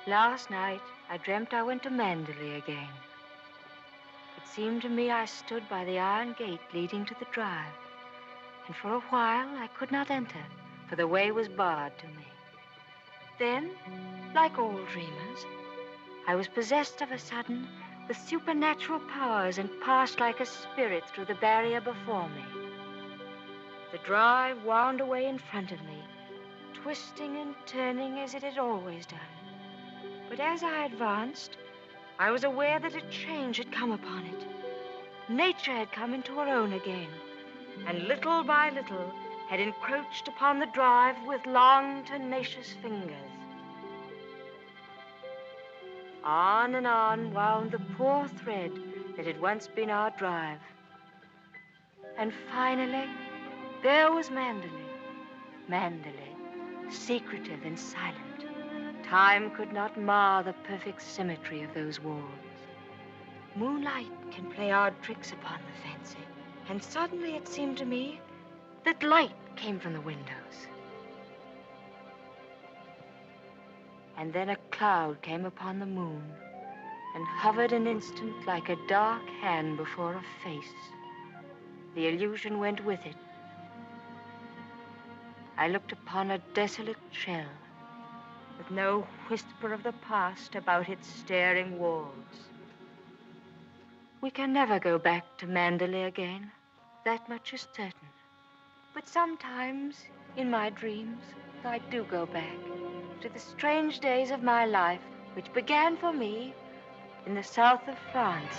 Last night, I dreamt I went to Manderley again. It seemed to me I stood by the iron gate leading to the drive, and for a while I could not enter, for the way was barred to me. Then, like all dreamers, I was possessed of a sudden with supernatural powers and passed like a spirit through the barrier before me. The drive wound away in front of me, twisting and turning as it had always done. But as I advanced, I was aware that a change had come upon it. Nature had come into her own again, and little by little had encroached upon the drive with long, tenacious fingers. On and on wound the poor thread that had once been our drive. And finally, there was Manderley. Manderley, secretive and silent. Time could not mar the perfect symmetry of those walls. Moonlight can play odd tricks upon the fancy, and suddenly it seemed to me that light came from the windows. And then a cloud came upon the moon and hovered an instant like a dark hand before a face. The illusion went with it. I looked upon a desolate shell with no whisper of the past about its staring walls. We can never go back to Manderley again. That much is certain. But sometimes, in my dreams, I do go back to the strange days of my life, which began for me in the south of France.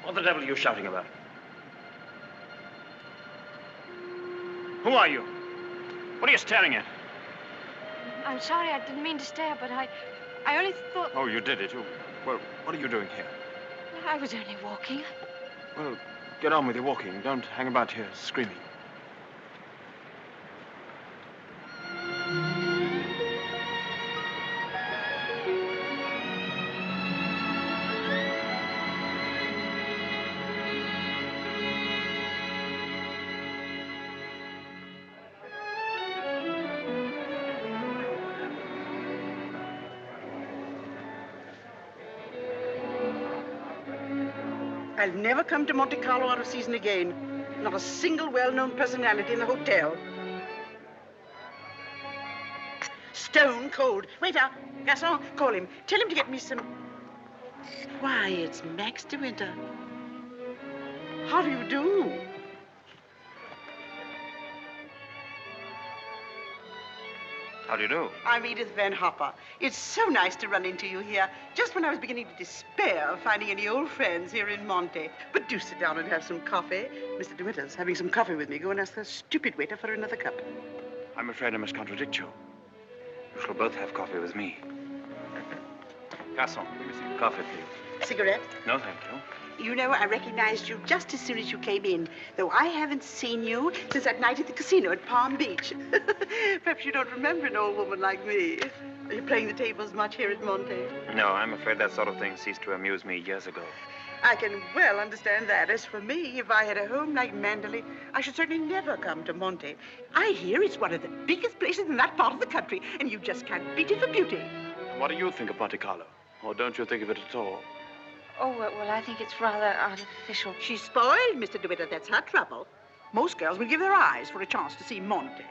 What the devil are you shouting about? Who are you? What are you staring at? I'm sorry, I didn't mean to stare, but I only thought... Oh, you did it. Well, what are you doing here? I was only walking. Well, get on with your walking. Don't hang about here screaming. I'll never come to Monte Carlo out of season again. Not a single well-known personality in the hotel. Stone cold. Waiter, garçon, call him. Tell him to get me some... Why, it's Max de Winter. How do you do? How do you do? I'm Edith Van Hopper. It's so nice to run into you here, just when I was beginning to despair of finding any old friends here in Monte. But do sit down and have some coffee. Mr. de Winter's having some coffee with me. Go and ask the stupid waiter for another cup. I'm afraid I must contradict you. You shall both have coffee with me. Garçon, let me see. Coffee, please. Cigarette? No, thank you. You know, I recognized you just as soon as you came in, though I haven't seen you since that night at the casino at Palm Beach. Perhaps you don't remember an old woman like me. Are you playing the tables much here at Monte? No, I'm afraid that sort of thing ceased to amuse me years ago. I can well understand that. As for me, if I had a home like Manderley, I should certainly never come to Monte. I hear it's one of the biggest places in that part of the country, and you just can't beat it for beauty. What do you think of Monte Carlo? Or don't you think of it at all? Oh, well, I think it's rather artificial. She's spoiled, Mr. de Winter. That's her trouble. Most girls will give their eyes for a chance to see Monte.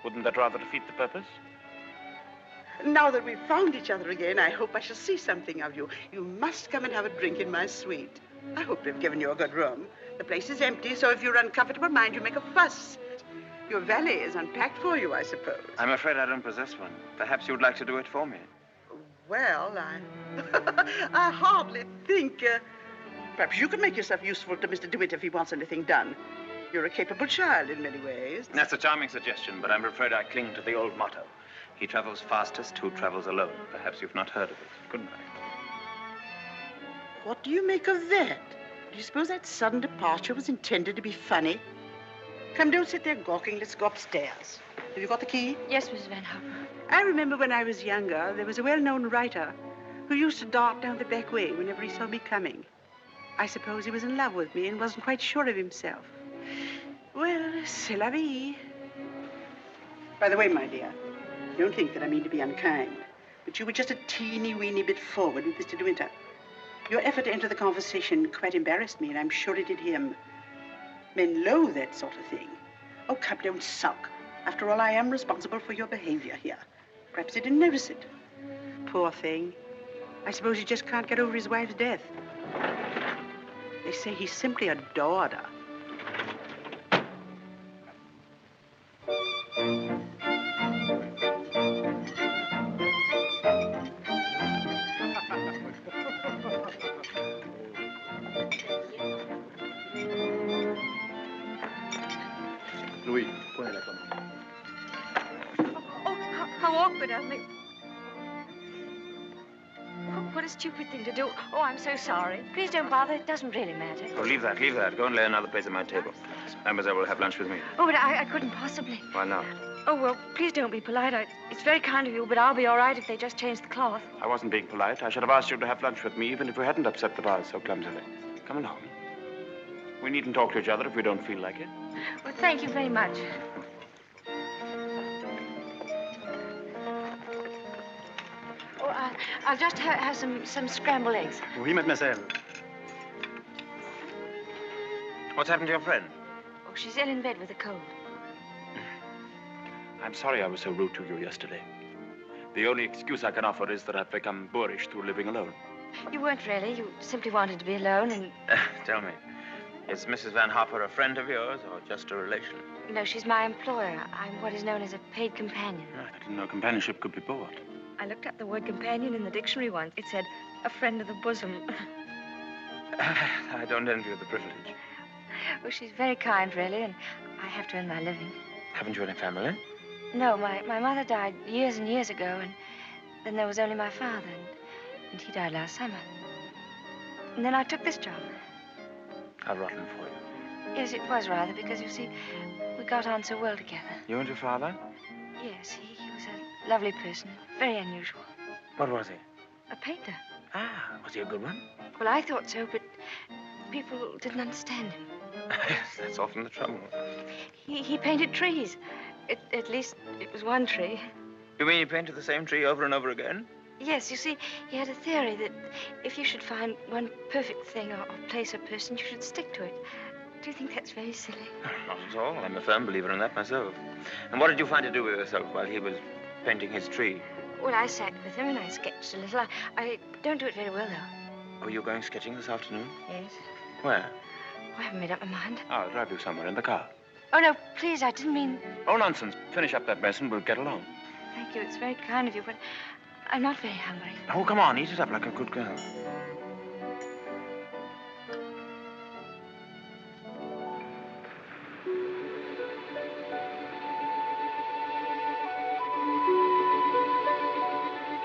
Wouldn't that rather defeat the purpose? Now that we've found each other again, I hope I shall see something of you. You must come and have a drink in my suite. I hope they've given you a good room. The place is empty, so if you're uncomfortable, mind you make a fuss. Your valet is unpacked for you, I suppose. I'm afraid I don't possess one. Perhaps you would like to do it for me. Well, I hardly think... perhaps you could make yourself useful to Mr. de Winter if he wants anything done. You're a capable child in many ways. That's a charming suggestion, but I'm afraid I cling to the old motto. He travels fastest who travels alone. Perhaps you've not heard of it. Good night. What do you make of that? Do you suppose that sudden departure was intended to be funny? Come, don't sit there gawking. Let's go upstairs. Have you got the key? Yes, Miss Van Hopper. I remember when I was younger, there was a well-known writer who used to dart down the back way whenever he saw me coming. I suppose he was in love with me and wasn't quite sure of himself. Well, c'est la vie. By the way, my dear, don't think that I mean to be unkind, but you were just a teeny-weeny bit forward with Mr. de Winter. Your effort to enter the conversation quite embarrassed me, and I'm sure it did him. Men loathe that sort of thing. Oh, come, don't sulk. After all, I am responsible for your behavior here. Perhaps he didn't notice it. Poor thing. I suppose he just can't get over his wife's death. They say he simply adored her. Louis, prenez la commande. How awkward of me. What a stupid thing to do. Oh, I'm so sorry. Please don't bother. It doesn't really matter. Oh, leave that, leave that. Go and lay another place at my table. Mademoiselle will have lunch with me. Oh, but I couldn't possibly. Why not? Oh, well, please don't be polite. It's very kind of you, but I'll be all right if they just change the cloth. I wasn't being polite. I should have asked you to have lunch with me, even if we hadn't upset the vase so clumsily. Come along. We needn't talk to each other if we don't feel like it. Well, thank you very much. Oh, I'll just have some scrambled eggs. Oui, mademoiselle. What's happened to your friend? Oh, she's ill in bed with a cold. I'm sorry I was so rude to you yesterday. The only excuse I can offer is that I've become boorish through living alone. You weren't really. You simply wanted to be alone and... Tell me, is Mrs. Van Hopper a friend of yours or just a relation? No, she's my employer. I'm what is known as a paid companion. I didn't know companionship could be bought. I looked up the word companion in the dictionary once. It said, a friend of the bosom. I don't envy you the privilege. Well, she's very kind, really, and I have to earn my living. Haven't you any family? No, my mother died years and years ago, and then there was only my father, and he died last summer. And then I took this job. How rotten for you. Yes, it was rather, because, you see, we got on so well together. You and your father? Yes, he was a lovely person, very unusual. What was he? A painter. Ah, was he a good one? Well, I thought so, but people didn't understand him. Yes, that's often the trouble. He painted trees. At least, it was one tree. You mean he painted the same tree over and over again? Yes, you see, he had a theory that if you should find one perfect thing or place or person, you should stick to it. Do you think that's very silly? Not at all. I'm a firm believer in that myself. And what did you find to do with yourself while he was painting his tree? Well, I sat with him and I sketched a little. I don't do it very well, though. Oh, you're going sketching this afternoon? Yes. Where? I haven't made up my mind. I'll drive you somewhere in the car. Oh, no, please, I didn't mean... Oh, nonsense. Finish up that mess and we'll get along. Thank you, it's very kind of you, but I'm not very hungry. Oh, come on, eat it up like a good girl.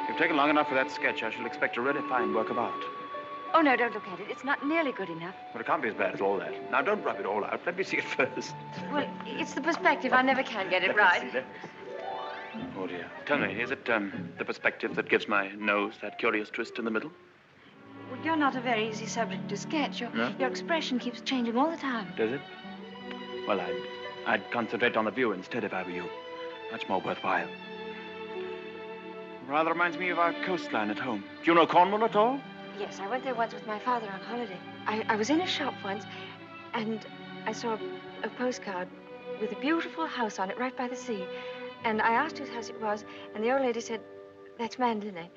You've taken long enough for that sketch. I shall expect a really fine work of art. Oh, no, don't look at it. It's not nearly good enough. But it can't be as bad as all that. Now, don't rub it all out. Let me see it first. Well, it's the perspective. I never can get it Let right. me see, let me see. Oh, dear. Tell me, is it the perspective that gives my nose that curious twist in the middle? Well, you're not a very easy subject to sketch. Your expression keeps changing all the time. Does it? Well, I'd concentrate on the view instead if I were you. Much more worthwhile. Rather reminds me of our coastline at home. Do you know Cornwall at all? Yes, I went there once with my father on holiday. I was in a shop once, and I saw a postcard with a beautiful house on it right by the sea. And I asked whose house it was, and the old lady said, that's Manderley.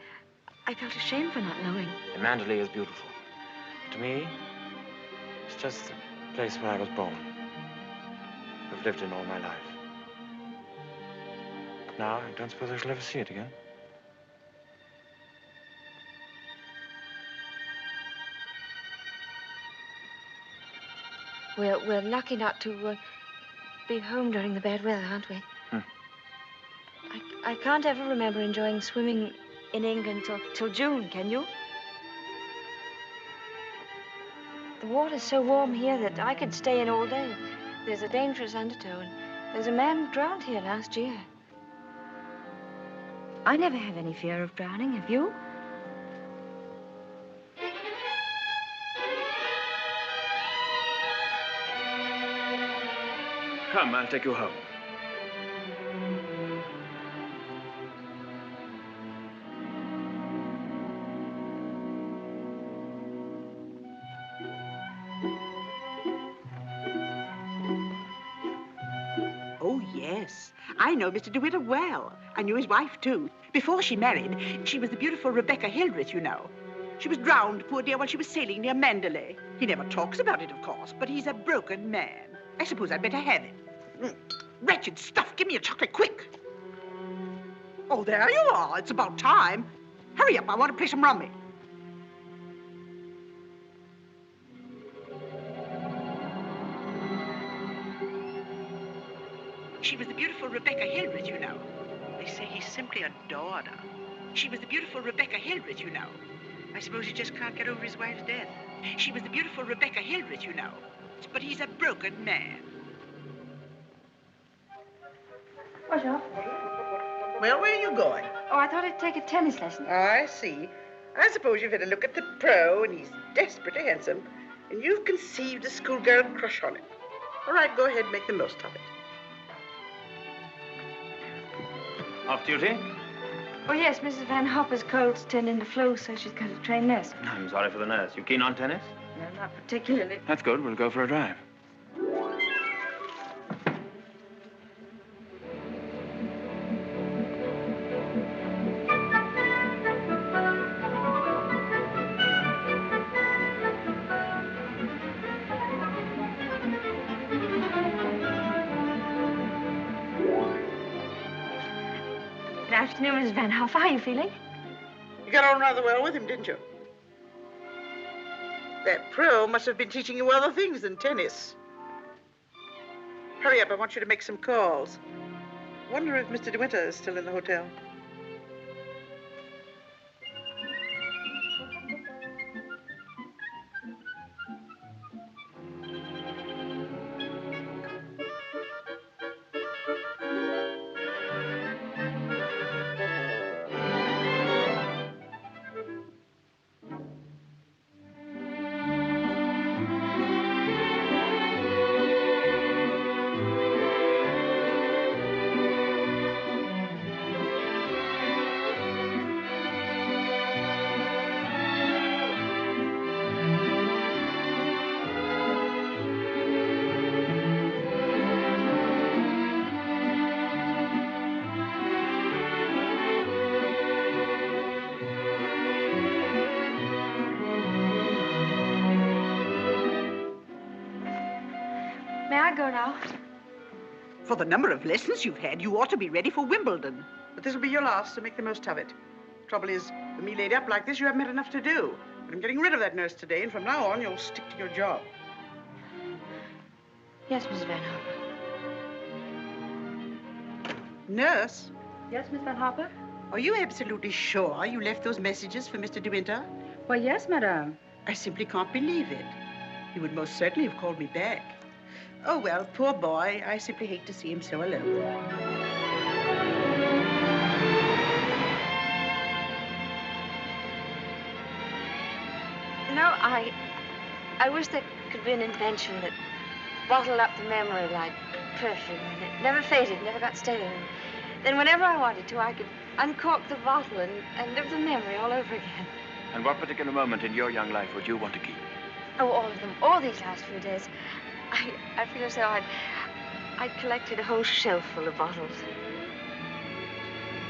I felt ashamed for not knowing. And Manderley is beautiful. To me, it's just the place where I was born. I've lived in all my life. Now, I don't suppose I shall ever see it again. We're lucky not to be home during the bad weather, aren't we? I can't ever remember enjoying swimming in England till June, can you? The water's so warm here that I could stay in all day. There's a dangerous undertow, and there's a man drowned here last year. I never have any fear of drowning, have you? Come, I'll take you home. Oh, yes. I know Mr. de Winter well. I knew his wife, too. Before she married, she was the beautiful Rebecca Hildreth, you know. She was drowned, poor dear, while she was sailing near Manderley. He never talks about it, of course, but he's a broken man. I suppose I'd better have it. Wretched stuff. Give me a chocolate, quick. Oh, there you are. It's about time. Hurry up. I want to play some rummy. She was the beautiful Rebecca Hildreth, you know. They say he simply adored her. She was the beautiful Rebecca Hildreth, you know. I suppose he just can't get over his wife's death. She was the beautiful Rebecca Hildreth, you know. But he's a broken man. Bonjour. Well, where are you going? Oh, I thought I'd take a tennis lesson. Oh, I see. I suppose you've had a look at the pro, and he's desperately handsome, and you've conceived a schoolgirl crush on him. All right, go ahead and make the most of it. Off duty? Oh, yes, Mrs. Van Hopper's cold's turned into flu, so she's got to train nurse. I'm sorry for the nurse. You keen on tennis? No, not particularly. That's good. We'll go for a drive. Good afternoon, Mrs. Van Hoff. How are you feeling? You got on rather well with him, didn't you? That pro must have been teaching you other things than tennis. Hurry up, I want you to make some calls. Wonder if Mr. de Winter is still in the hotel. May I go now? For the number of lessons you've had, you ought to be ready for Wimbledon. But this will be your last, so make the most of it. Trouble is, with me laid up like this, you haven't had enough to do. But I'm getting rid of that nurse today, and from now on, you'll stick to your job. Yes, Miss Van Harper. Nurse? Yes, Miss Van Harper? Are you absolutely sure you left those messages for Mr. De Winter? Why, yes, madame. I simply can't believe it. He would most certainly have called me back. Oh, well, poor boy. I simply hate to see him so alone. You know, I wish there could be an invention that bottled up the memory like perfume, and it never faded, never got stale. And then whenever I wanted to, I could uncork the bottle and live the memory all over again. And what particular moment in your young life would you want to keep? Oh, all of them. All these last few days. I feel as though I'd collected a whole shelf full of bottles.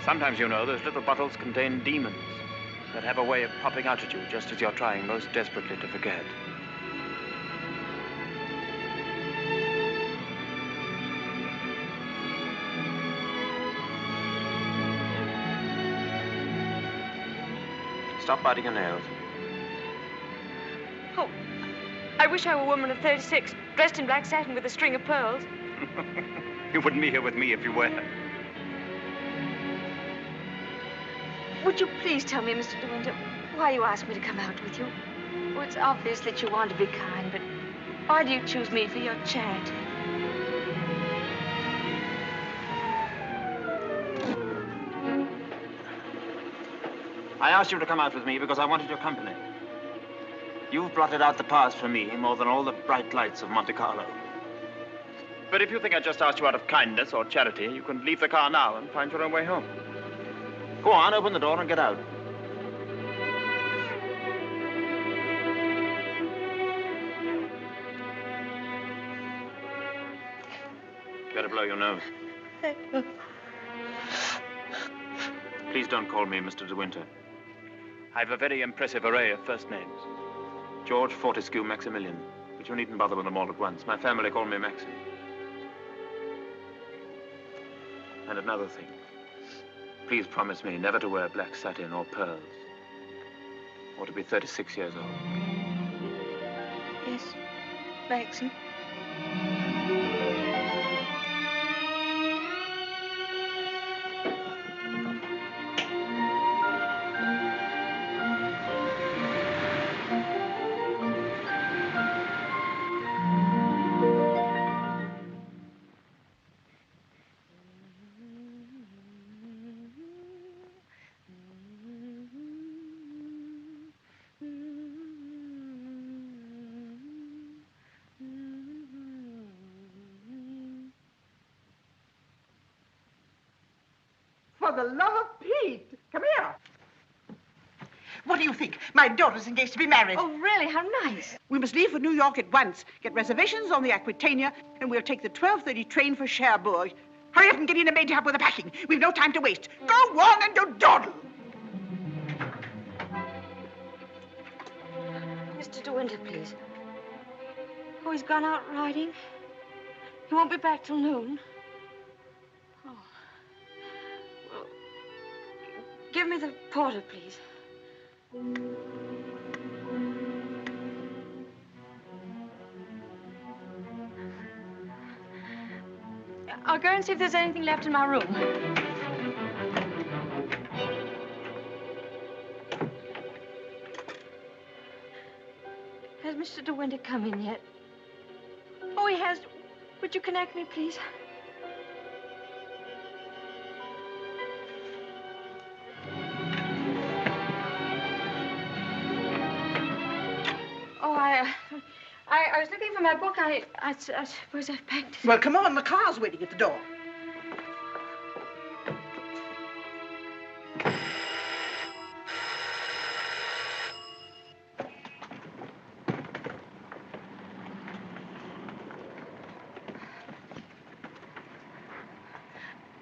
Sometimes, you know, those little bottles contain demons that have a way of popping out at you just as you're trying most desperately to forget. Stop biting your nails. Oh, I wish I were a woman of 36, dressed in black satin with a string of pearls. You wouldn't be here with me if you were. Would you please tell me, Mr. De Winter, why you asked me to come out with you? Oh, it's obvious that you want to be kind, but why do you choose me for your charity? I asked you to come out with me because I wanted your company. You've blotted out the past for me more than all the bright lights of Monte Carlo. But if you think I just asked you out of kindness or charity, you can leave the car now and find your own way home. Go on, open the door and get out. Better blow your nose. Please don't call me Mr. De Winter. I've a very impressive array of first names. George, Fortescue, Maximilian. But you needn't bother with them all at once. My family call me Maxim. And another thing. Please promise me never to wear black satin or pearls. Or to be 36 years old. Yes, Maxim. For the love of Pete, come here. What do you think? My daughter's engaged to be married. Oh, really? How nice. We must leave for New York at once. Get reservations on the Aquitania, and we'll take the 12:30 train for Cherbourg. Hurry up and get in a maid to help with the packing. We've no time to waste. Go on and don't dawdle. Mr. De Winter, please. Oh, he's gone out riding. He won't be back till noon. Oh. Well, give me the porter, please. I'll go and see if there's anything left in my room. Has Mr. De Winter come in yet? Oh, he has. Would you connect me, please? Oh, I was looking for my book. I suppose I've packed it. Well, come on. The car's waiting at the door.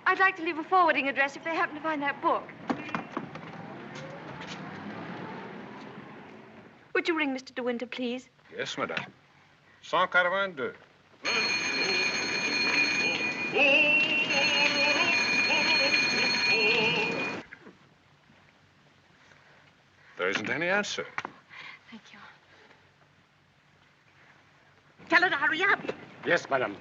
I'd like to leave a forwarding address if they happen to find that book. Would you ring Mr. De Winter, please? Yes, madame. 182. There isn't any answer. Thank you. Tell her to hurry up. Yes, madam.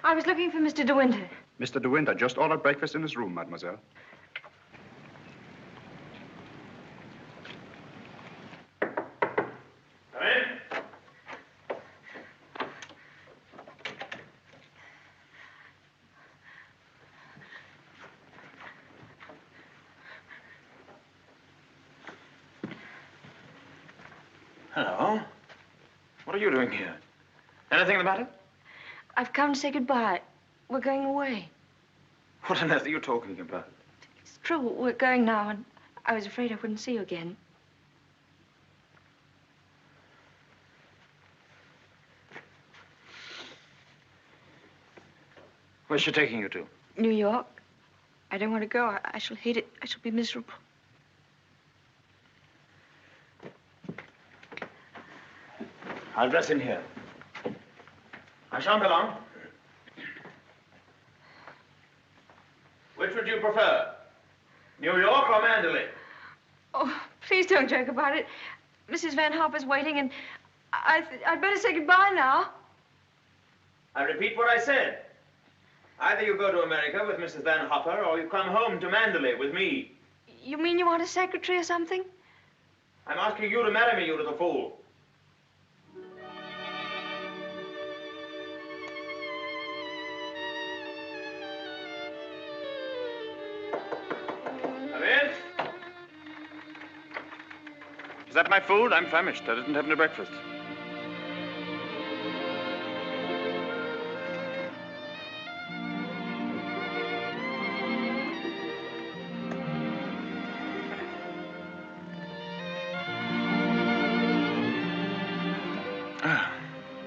I was looking for Mr. De Winter. Mr. De Winter just ordered breakfast in his room, mademoiselle. Come in. Hello. What are you doing here? Anything the matter? I've come to say goodbye. We're going away. What on earth are you talking about? It's true, we're going now, and I was afraid I wouldn't see you again. Where's she taking you to? New York. I don't want to go. I shall hate it. I shall be miserable. I'll dress in here. I shan't be long. Which would you prefer? New York or Manderley? Oh, please don't joke about it. Mrs. Van Hopper's waiting, and I'd better say goodbye now. I repeat what I said. Either you go to America with Mrs. Van Hopper, or you come home to Manderley with me. You mean you want a secretary or something? I'm asking you to marry me, you little fool. Come in. Is that my food? I'm famished. I didn't have any breakfast.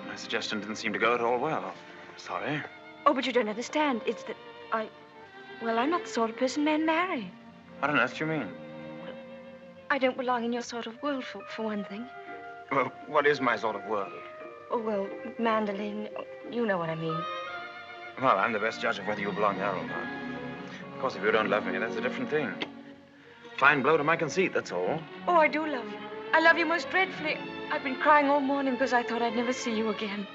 My suggestion didn't seem to go at all well. Sorry. Oh, but you don't understand. It's that well, I'm not the sort of person men marry. What on earth do you mean? I don't belong in your sort of world, for one thing. Well, what is my sort of world? Oh, well, Manderley, you know what I mean. Well, I'm the best judge of whether you belong there or not. Of course, if you don't love me, that's a different thing. Fine blow to my conceit, that's all. Oh, I do love you. I love you most dreadfully. I've been crying all morning because I thought I'd never see you again.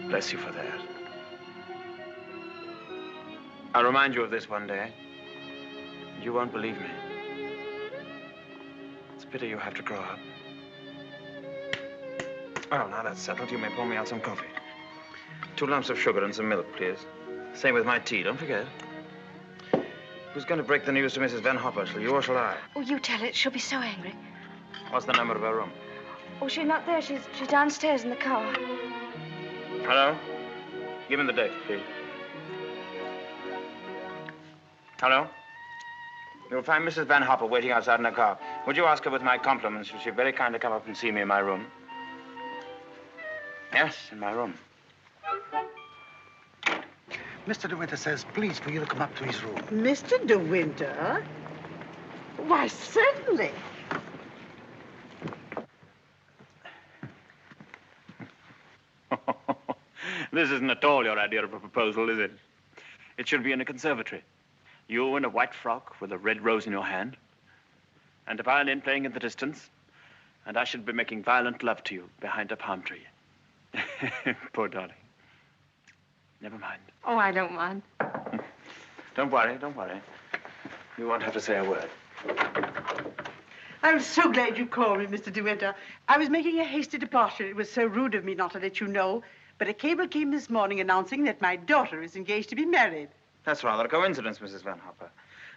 Bless you for that. I'll remind you of this one day. You won't believe me. It's a pity you have to grow up. Oh, now that's settled. You may pour me out some coffee. 2 lumps of sugar and some milk, please. Same with my tea, don't forget. Who's going to break the news to Mrs. Van Hopper? Shall you or shall I? Oh, you tell it. She'll be so angry. What's the number of her room? Oh, she's not there. She's downstairs in the car. Hello? Give me the date, please. Hello? You'll find Mrs. Van Hopper waiting outside in her car. Would you ask her with my compliments if she'd very kindly come up and see me in my room? Yes, in my room. Mr. De Winter says, please, for you to come up to his room. Mr. De Winter? Why, certainly. This isn't at all your idea of a proposal, is it? It should be in a conservatory. You in a white frock with a red rose in your hand, and a violin playing in the distance, and I should be making violent love to you behind a palm tree. Poor darling. Never mind. Oh, I don't mind. Don't worry, don't worry. You won't have to say a word. I'm so glad you called me, Mr. De Winter. I was making a hasty departure. It was so rude of me not to let you know. But a cable came this morning announcing that my daughter is engaged to be married. That's rather a coincidence, Mrs. Van Hopper.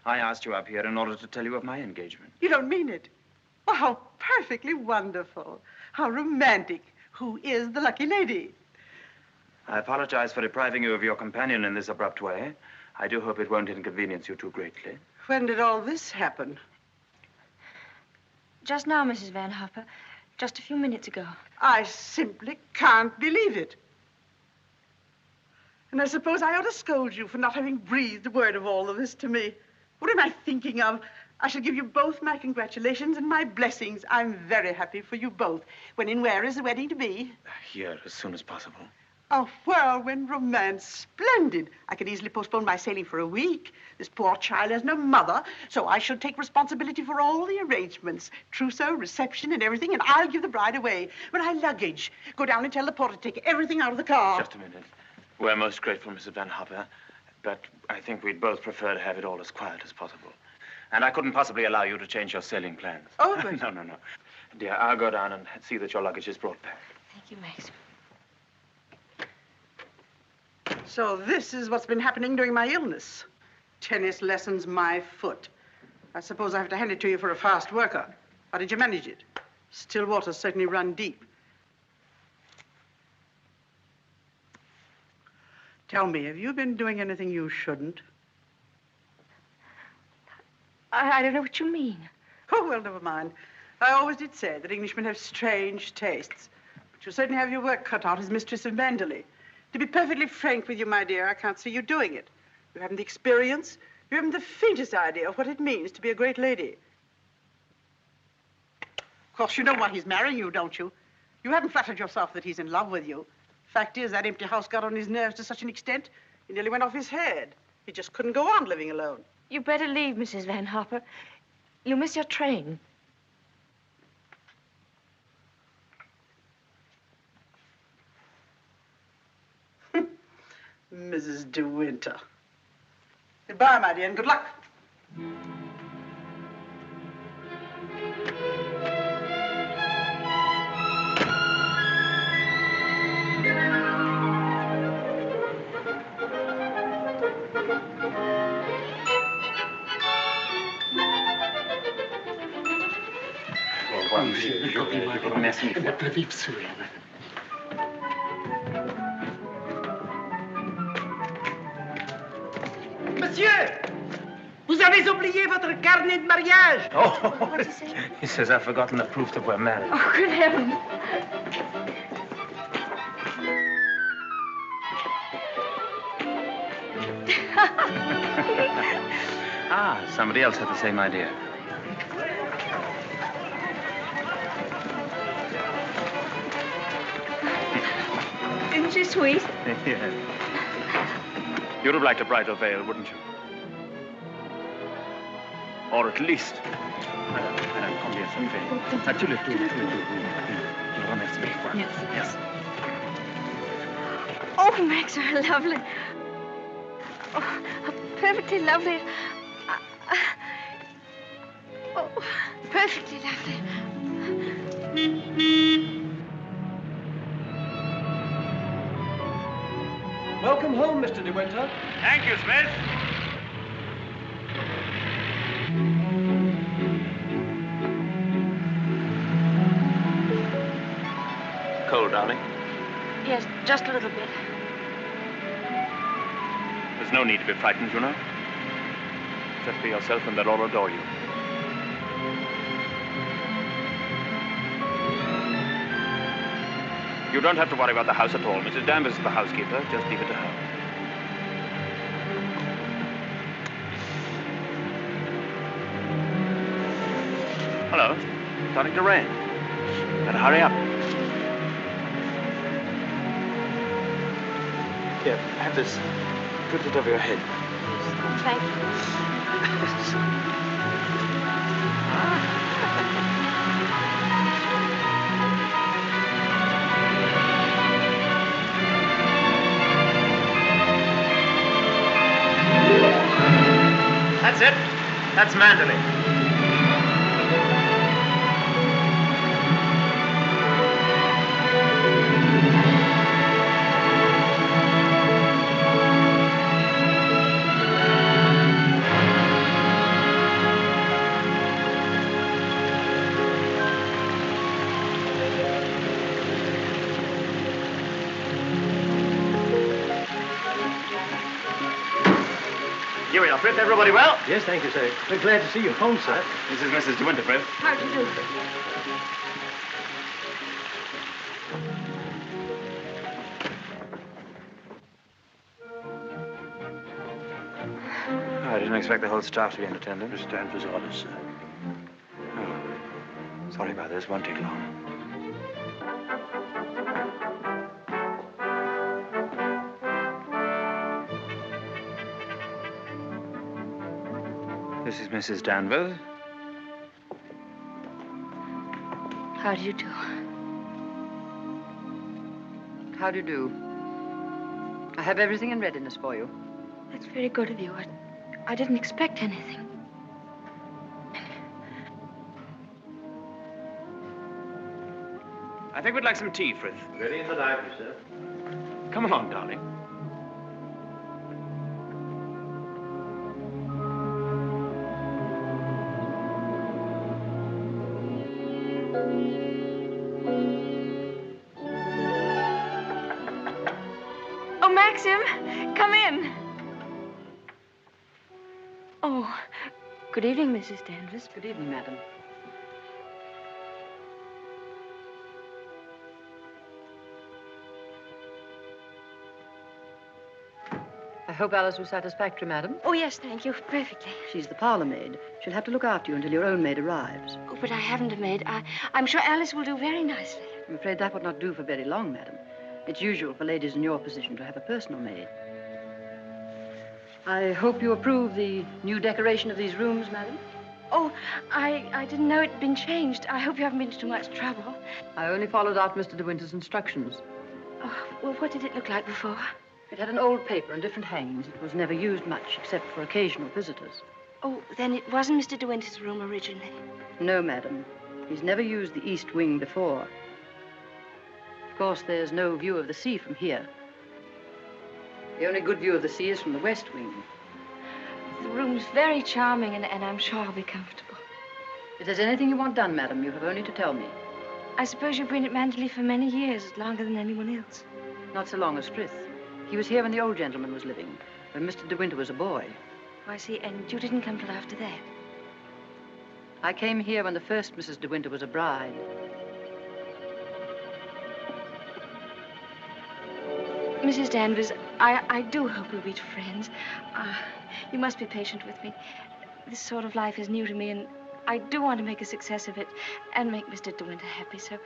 I asked you up here in order to tell you of my engagement. You don't mean it? Oh, how perfectly wonderful. How romantic. Who is the lucky lady? I apologize for depriving you of your companion in this abrupt way. I do hope it won't inconvenience you too greatly. When did all this happen? Just now, Mrs. Van Hopper. Just a few minutes ago. I simply can't believe it. And I suppose I ought to scold you for not having breathed a word of all of this to me. What am I thinking of? I shall give you both my congratulations and my blessings. I'm very happy for you both. When and where is the wedding to be? Here, as soon as possible. A whirlwind romance. Splendid. I could easily postpone my sailing for a week. This poor child has no mother, so I shall take responsibility for all the arrangements. Trousseau, reception, and everything, and I'll give the bride away. When I luggage, go down and tell the porter to take everything out of the car. Just a minute. We're most grateful, Mrs. Van Hopper, but I think we'd both prefer to have it all as quiet as possible. And I couldn't possibly allow you to change your sailing plans. Oh, but... No. Dear, I'll go down and see that your luggage is brought back. Thank you, Maxim. So this is what's been happening during my illness. Tennis lessons, my foot. I suppose I have to hand it to you for a fast worker. How did you manage it? Still waters certainly run deep. Tell me, have you been doing anything you shouldn't? I don't know what you mean. Oh, well, never mind. I always did say that Englishmen have strange tastes. But you certainly have your work cut out as mistress of Manderley. To be perfectly frank with you, my dear, I can't see you doing it. You haven't the experience. You haven't the faintest idea of what it means to be a great lady. Of course, you know why he's marrying you, don't you? You haven't flattered yourself that he's in love with you. Fact is, that empty house got on his nerves to such an extent, he nearly went off his head. He just couldn't go on living alone. You better leave, Mrs. Van Hopper. You'll miss your train. Mrs. de Winter. Goodbye, my dear, and good luck. Merci. Monsieur, vous avez oublié votre carnet de mariage. Oh, What did he say? He says I've forgotten the proof that we're married. Oh, good heavens. Somebody else had the same idea. Isn't she sweet? Yes. You'd have liked a bridal veil, wouldn't you? Or at least... Madame, combien ça fait? Tous les deux. Je vous remercie. Yes. Oh, Max, how lovely. Oh, how perfectly lovely. Oh, perfectly lovely. Welcome home, Mr. de Winter. Thank you, Smith. Cold, darling? Yes, just a little bit. There's no need to be frightened, you know. Just be yourself and they'll all adore you. You don't have to worry about the house at all. Mrs. Danvers is the housekeeper. Just leave it to her. Hello. Starting to rain. Better hurry up. Here, have this. Put it over your head. Thank you. That's it. That's Manderley. Here we are, Fritz. Everybody well? Yes, thank you, sir. We're glad to see you home, sir. This is Mrs. de Winter, Fritz. How do you do? I didn't expect the whole staff to be in attendance. Miss Danvers' orders, sir. Oh. Sorry about this. Won't take long. This is Mrs. Danvers. How do you do? How do you do? I have everything in readiness for you. That's very good of you. I didn't expect anything. I think we'd like some tea, Frith. Ready in the library, sir. Come along, darling. Oh, Maxim, come in. Oh, good evening, Mrs. Danvers. Good evening, madam. I hope Alice was satisfactory, madam. Oh, yes, thank you. Perfectly. She's the parlor maid. She'll have to look after you until your own maid arrives. Oh, but I haven't a maid. I'm sure Alice will do very nicely. I'm afraid that would not do for very long, madam. It's usual for ladies in your position to have a personal maid. I hope you approve the new decoration of these rooms, madam. Oh, I didn't know it'd been changed. I hope you haven't been to too much trouble. I only followed out Mr. De Winter's instructions. Oh, well, what did it look like before? It had an old paper and different hangings. It was never used much, except for occasional visitors. Oh, then it wasn't Mr. De Winter's room originally. No, madam. He's never used the east wing before. Of course, there's no view of the sea from here. The only good view of the sea is from the west wing. The room's very charming, and I'm sure I'll be comfortable. If there's anything you want done, madam, you have only to tell me. I suppose you've been at Manderley for many years, longer than anyone else. Not so long as Frith. He was here when the old gentleman was living, when Mr. De Winter was a boy. Oh, I see. And you didn't come till after that? I came here when the first Mrs. De Winter was a bride. Mrs. Danvers, I do hope we'll be friends. You must be patient with me. This sort of life is new to me, and I do want to make a success of it and make Mr. De Winter happy, so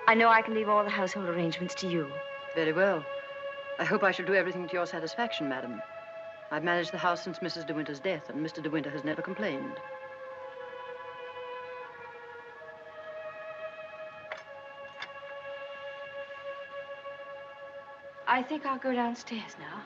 I know I can leave all the household arrangements to you. Very well. I hope I shall do everything to your satisfaction, madam. I've managed the house since Mrs. De Winter's death, and Mr. De Winter has never complained. I think I'll go downstairs now.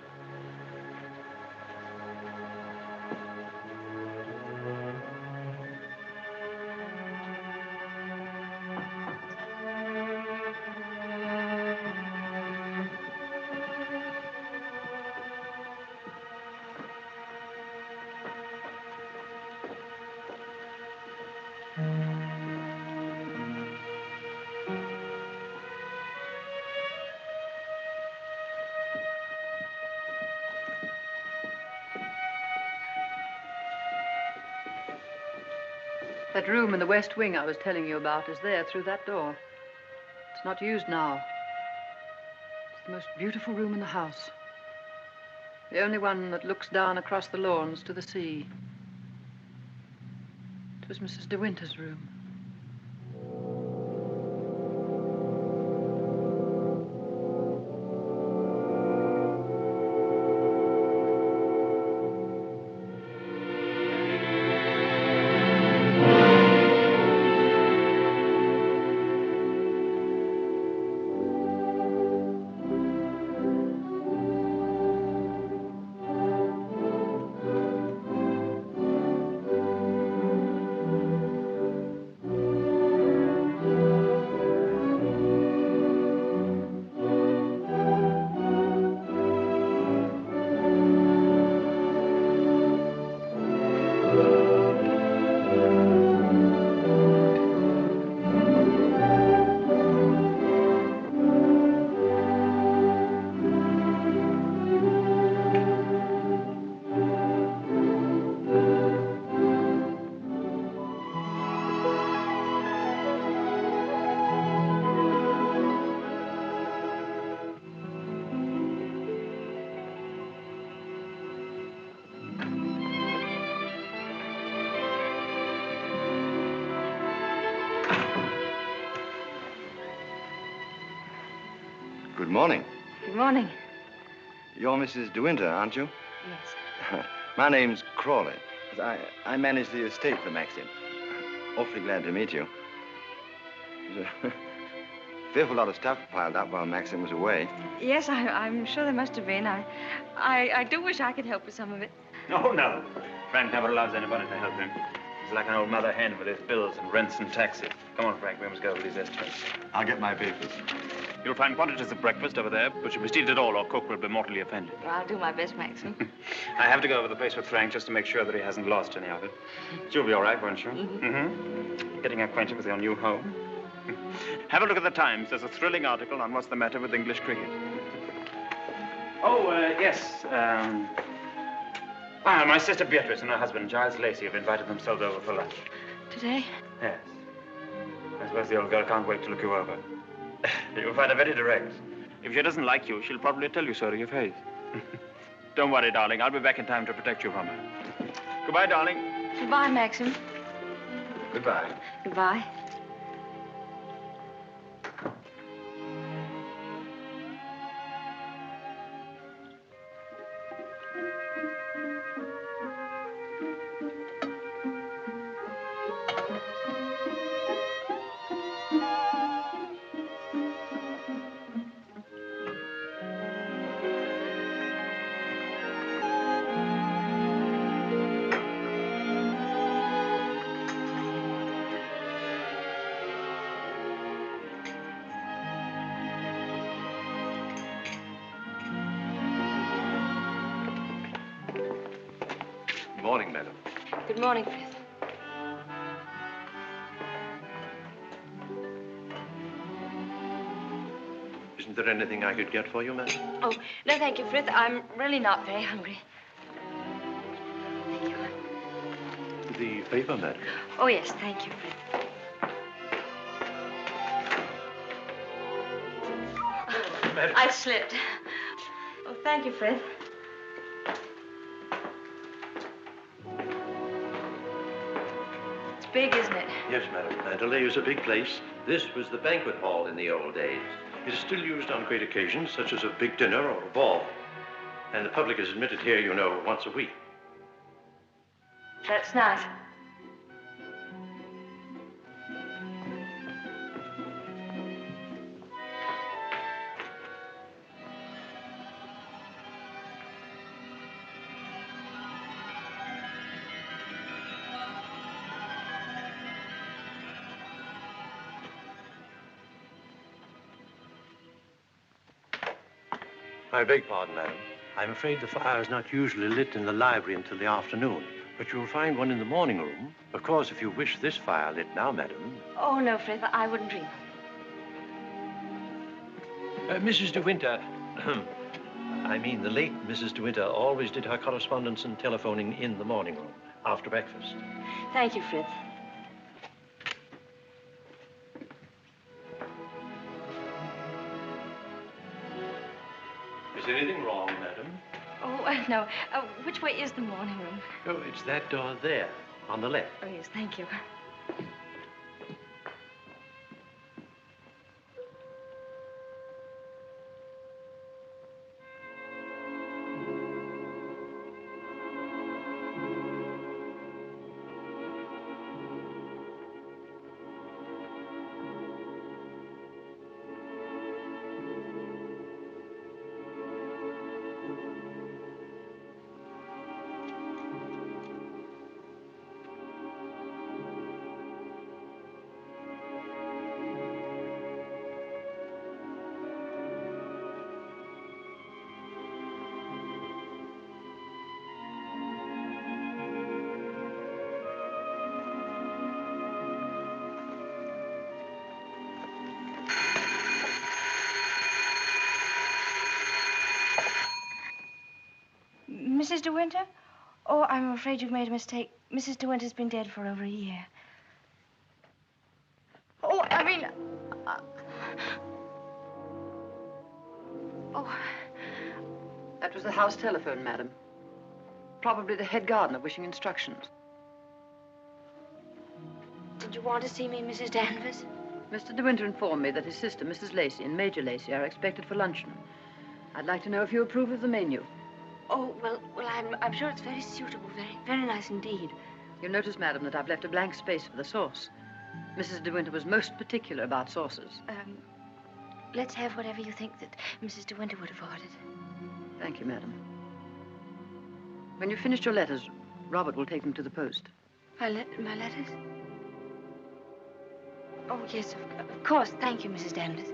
That room in the west wing I was telling you about is there through that door. It's not used now. It's the most beautiful room in the house. The only one that looks down across the lawns to the sea. It was Mrs. De Winter's room. morning. Good morning. You're Mrs. de Winter, aren't you? Yes. My name's Crawley. I manage the estate for Maxim. Awfully glad to meet you. There's a fearful lot of stuff piled up while Maxim was away. Yes, I'm sure there must have been. I do wish I could help with some of it. Oh, no. Frank never allows anybody to help him. He's like an old mother hen with his bills and rents and taxes. Come on, Frank, we must go over these estimates. I'll get my papers. You'll find quantities of breakfast over there, but you must eat it all or cook will be mortally offended. Well, I'll do my best, Maxim. I have to go over the place with Frank just to make sure that he hasn't lost any of it. You'll be all right, won't you? Getting acquainted with your new home. Have a look at the Times. There's a thrilling article on what's the matter with English cricket. Oh, yes. My sister Beatrice and her husband, Giles Lacey, have invited themselves over for lunch. Today? Yes. I suppose the old girl can't wait to look you over. You'll find her very direct. If she doesn't like you, she'll probably tell you so to your face. Don't worry, darling. I'll be back in time to protect you from her. Goodbye, darling. Goodbye, Maxim. Goodbye. Goodbye. Good morning, madam. Good morning, Frith. Isn't there anything I could get for you, madam? Oh, no, thank you, Frith. I'm really not very hungry. Thank you. The paper, madam. Oh, yes, thank you, Frith. Madam. I slipped. Oh, thank you, Frith. It's big, isn't it? Yes, madam. Manderley is a big place. This was the banquet hall in the old days. It is still used on great occasions, such as a big dinner or a ball. And the public is admitted here, you know, once a week. That's nice. I beg pardon, madam. I'm afraid the fire is not usually lit in the library until the afternoon, but you'll find one in the morning room. Of course, if you wish this fire lit now, madam. Oh, no, Frith, I wouldn't dream. Mrs. de Winter, I mean the late Mrs. de Winter always did her correspondence and telephoning in the morning room, after breakfast. Thank you, Frith. Is anything wrong, madam? Oh, no. Which way is the morning room? Oh, it's that door there, on the left. Oh, yes, thank you. Mrs. de Winter? Oh, I'm afraid you've made a mistake. Mrs. de Winter's been dead for over a year. Oh, I mean... Oh, that was the house telephone, madam. Probably the head gardener wishing instructions. Did you want to see me, Mrs. Danvers? Mr. de Winter informed me that his sister, Mrs. Lacey, and Major Lacey are expected for luncheon. I'd like to know if you approve of the menu. Oh, well, I'm sure it's very suitable, very nice indeed. You'll notice, madam, that I've left a blank space for the sauce. Mrs. de Winter was most particular about sauces. Let's have whatever you think that Mrs. de Winter would have ordered. Thank you, madam. When you've finished your letters, Robert will take them to the post. My letters? Oh, yes, of course. Thank you, Mrs. Danvers.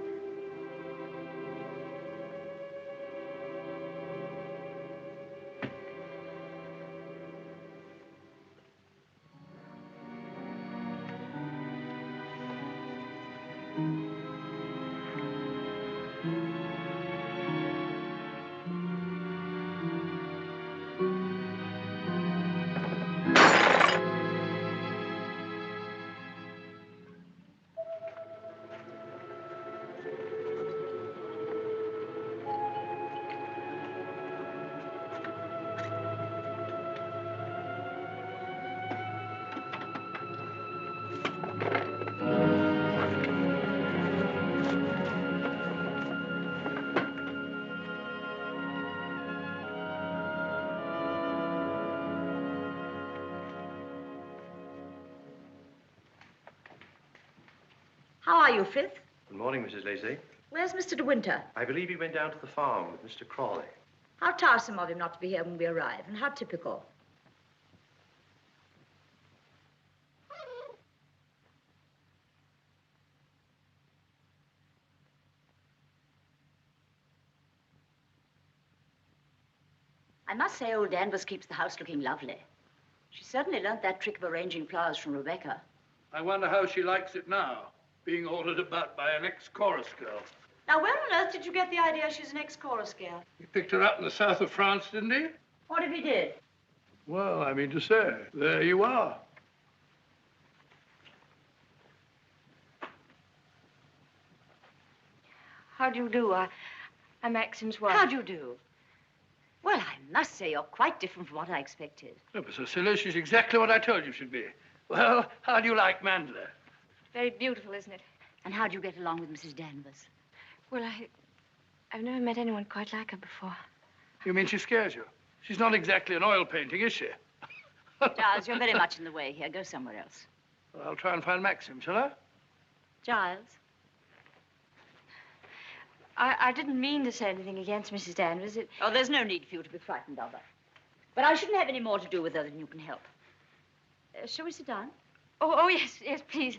How are you, Frith? Good morning, Mrs. Lacey. Where's Mr. de Winter? I believe he went down to the farm with Mr. Crawley. How tiresome of him not to be here when we arrive, and how typical. I must say old Danvers keeps the house looking lovely. She certainly learned that trick of arranging flowers from Rebecca. I wonder how she likes it now, being ordered about by an ex-chorus girl. Now, where on earth did you get the idea she's an ex-chorus girl? He picked her up in the south of France, didn't he? What if he did? Well, I mean to say, there you are. How do you do? I'm Maxim's wife. How do you do? Well, I must say you're quite different from what I expected. Oh, but Cecilia, she's exactly what I told you she'd be. Well, how do you like Manderley? Very beautiful, isn't it? And how do you get along with Mrs. Danvers? Well, I've never met anyone quite like her before. You mean she scares you? She's not exactly an oil painting, is she? Giles, you're very much in the way here. Go somewhere else. Well, I'll try and find Maxim, shall I? Giles? I didn't mean to say anything against Mrs. Danvers. Oh, there's no need for you to be frightened of her. But I shouldn't have any more to do with her than you can help. Shall we sit down? Oh, yes, please.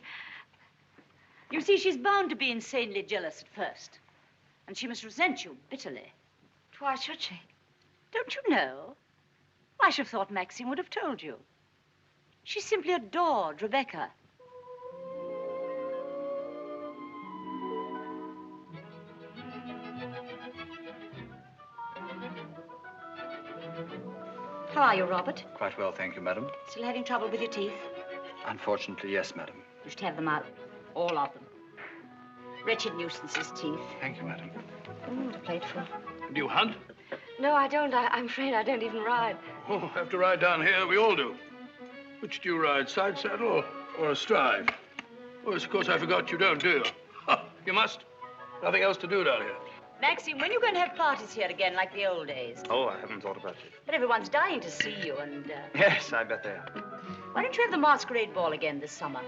You see, she's bound to be insanely jealous at first. And she must resent you bitterly. Why should she? Don't you know? I should have thought Maxim would have told you. She simply adored Rebecca. How are you, Robert? Quite well, thank you, madam. Still having trouble with your teeth? Unfortunately, yes, madam. You should have them out. All of them. Wretched nuisances, teeth. Thank you, madam. What a plateful. Do you hunt? No, I don't. I'm afraid I don't even ride. Oh, have to ride down here. We all do. Which do you ride, side saddle or astride? Oh, yes, of course, I forgot you don't, do you? You must. Nothing else to do down here. Maxim, when are you going to have parties here again, like the old days? Oh, I haven't thought about it. But everyone's dying to see you, and... Yes, I bet they are. Why don't you have the masquerade ball again this summer?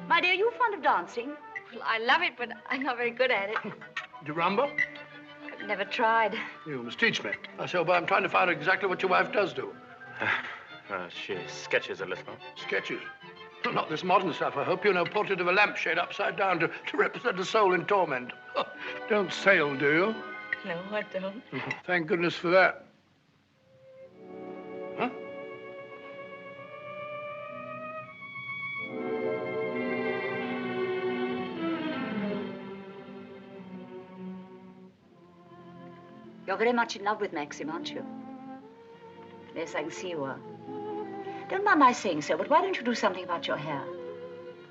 My dear, are you fond of dancing? Well, I love it, but I'm not very good at it. Do you rumble? I've never tried. You must teach me. I say, well, I'm trying to find out exactly what your wife does do. She sketches a little. Sketches? Not this modern stuff, I hope. You know, portrait of a lampshade upside down to represent a soul in torment. Don't sail, do you? No, I don't. Thank goodness for that. Huh? You're very much in love with Maxim, aren't you? Yes, I can see you are. Don't mind my saying so, but why don't you do something about your hair?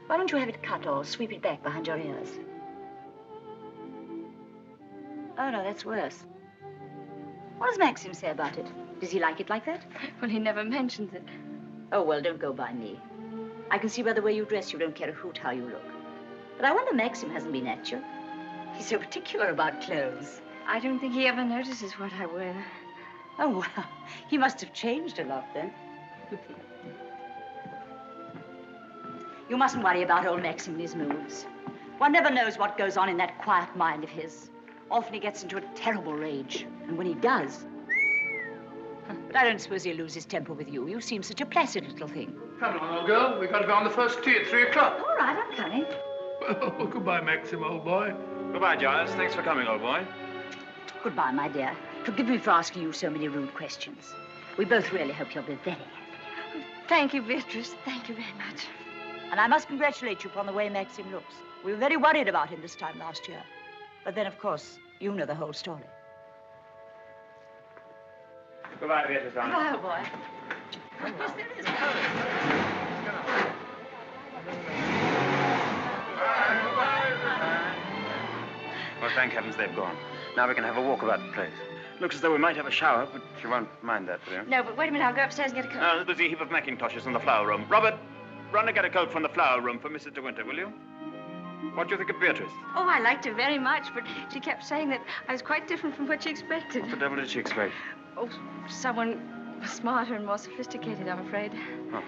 Why don't you have it cut or sweep it back behind your ears? Oh, no, that's worse. What does Maxim say about it? Does he like it like that? Well, he never mentions it. Oh, well, don't go by me. I can see by the way you dress you don't care a hoot how you look. But I wonder Maxim hasn't been at you. He's so particular about clothes. I don't think he ever notices what I wear. Oh, well, he must have changed a lot then. You mustn't worry about old Maxim and his moods. One never knows what goes on in that quiet mind of his. Often he gets into a terrible rage. And when he does... But I don't suppose he'll lose his temper with you. You seem such a placid little thing. Come along, old girl. We've got to go on the first tee at 3 o'clock. All right, I'm coming. Oh, goodbye, Maxim, old boy. Goodbye, Giles. Thanks for coming, old boy. Goodbye, my dear. Forgive me for asking you so many rude questions. We both really hope you'll be very happy. Thank you, Beatrice. Thank you very much. And I must congratulate you upon the way Maxim looks. We were very worried about him this time last year. But then, of course, you know the whole story. Goodbye, Beatrice, darling. Goodbye, old boy. Yes, there is. Well, thank heavens they've gone. Now we can have a walk about the place. Looks as though we might have a shower, but you won't mind that, will you? No, but wait a minute. I'll go upstairs and get a coat. There's a heap of Macintoshes in the flower room. Robert, run and get a coat from the flower room for Mrs. de Winter, will you? What do you think of Beatrice? Oh, I liked her very much, but she kept saying that I was quite different from what she expected. What the devil did she expect? Oh, someone smarter and more sophisticated, I'm afraid. Oh.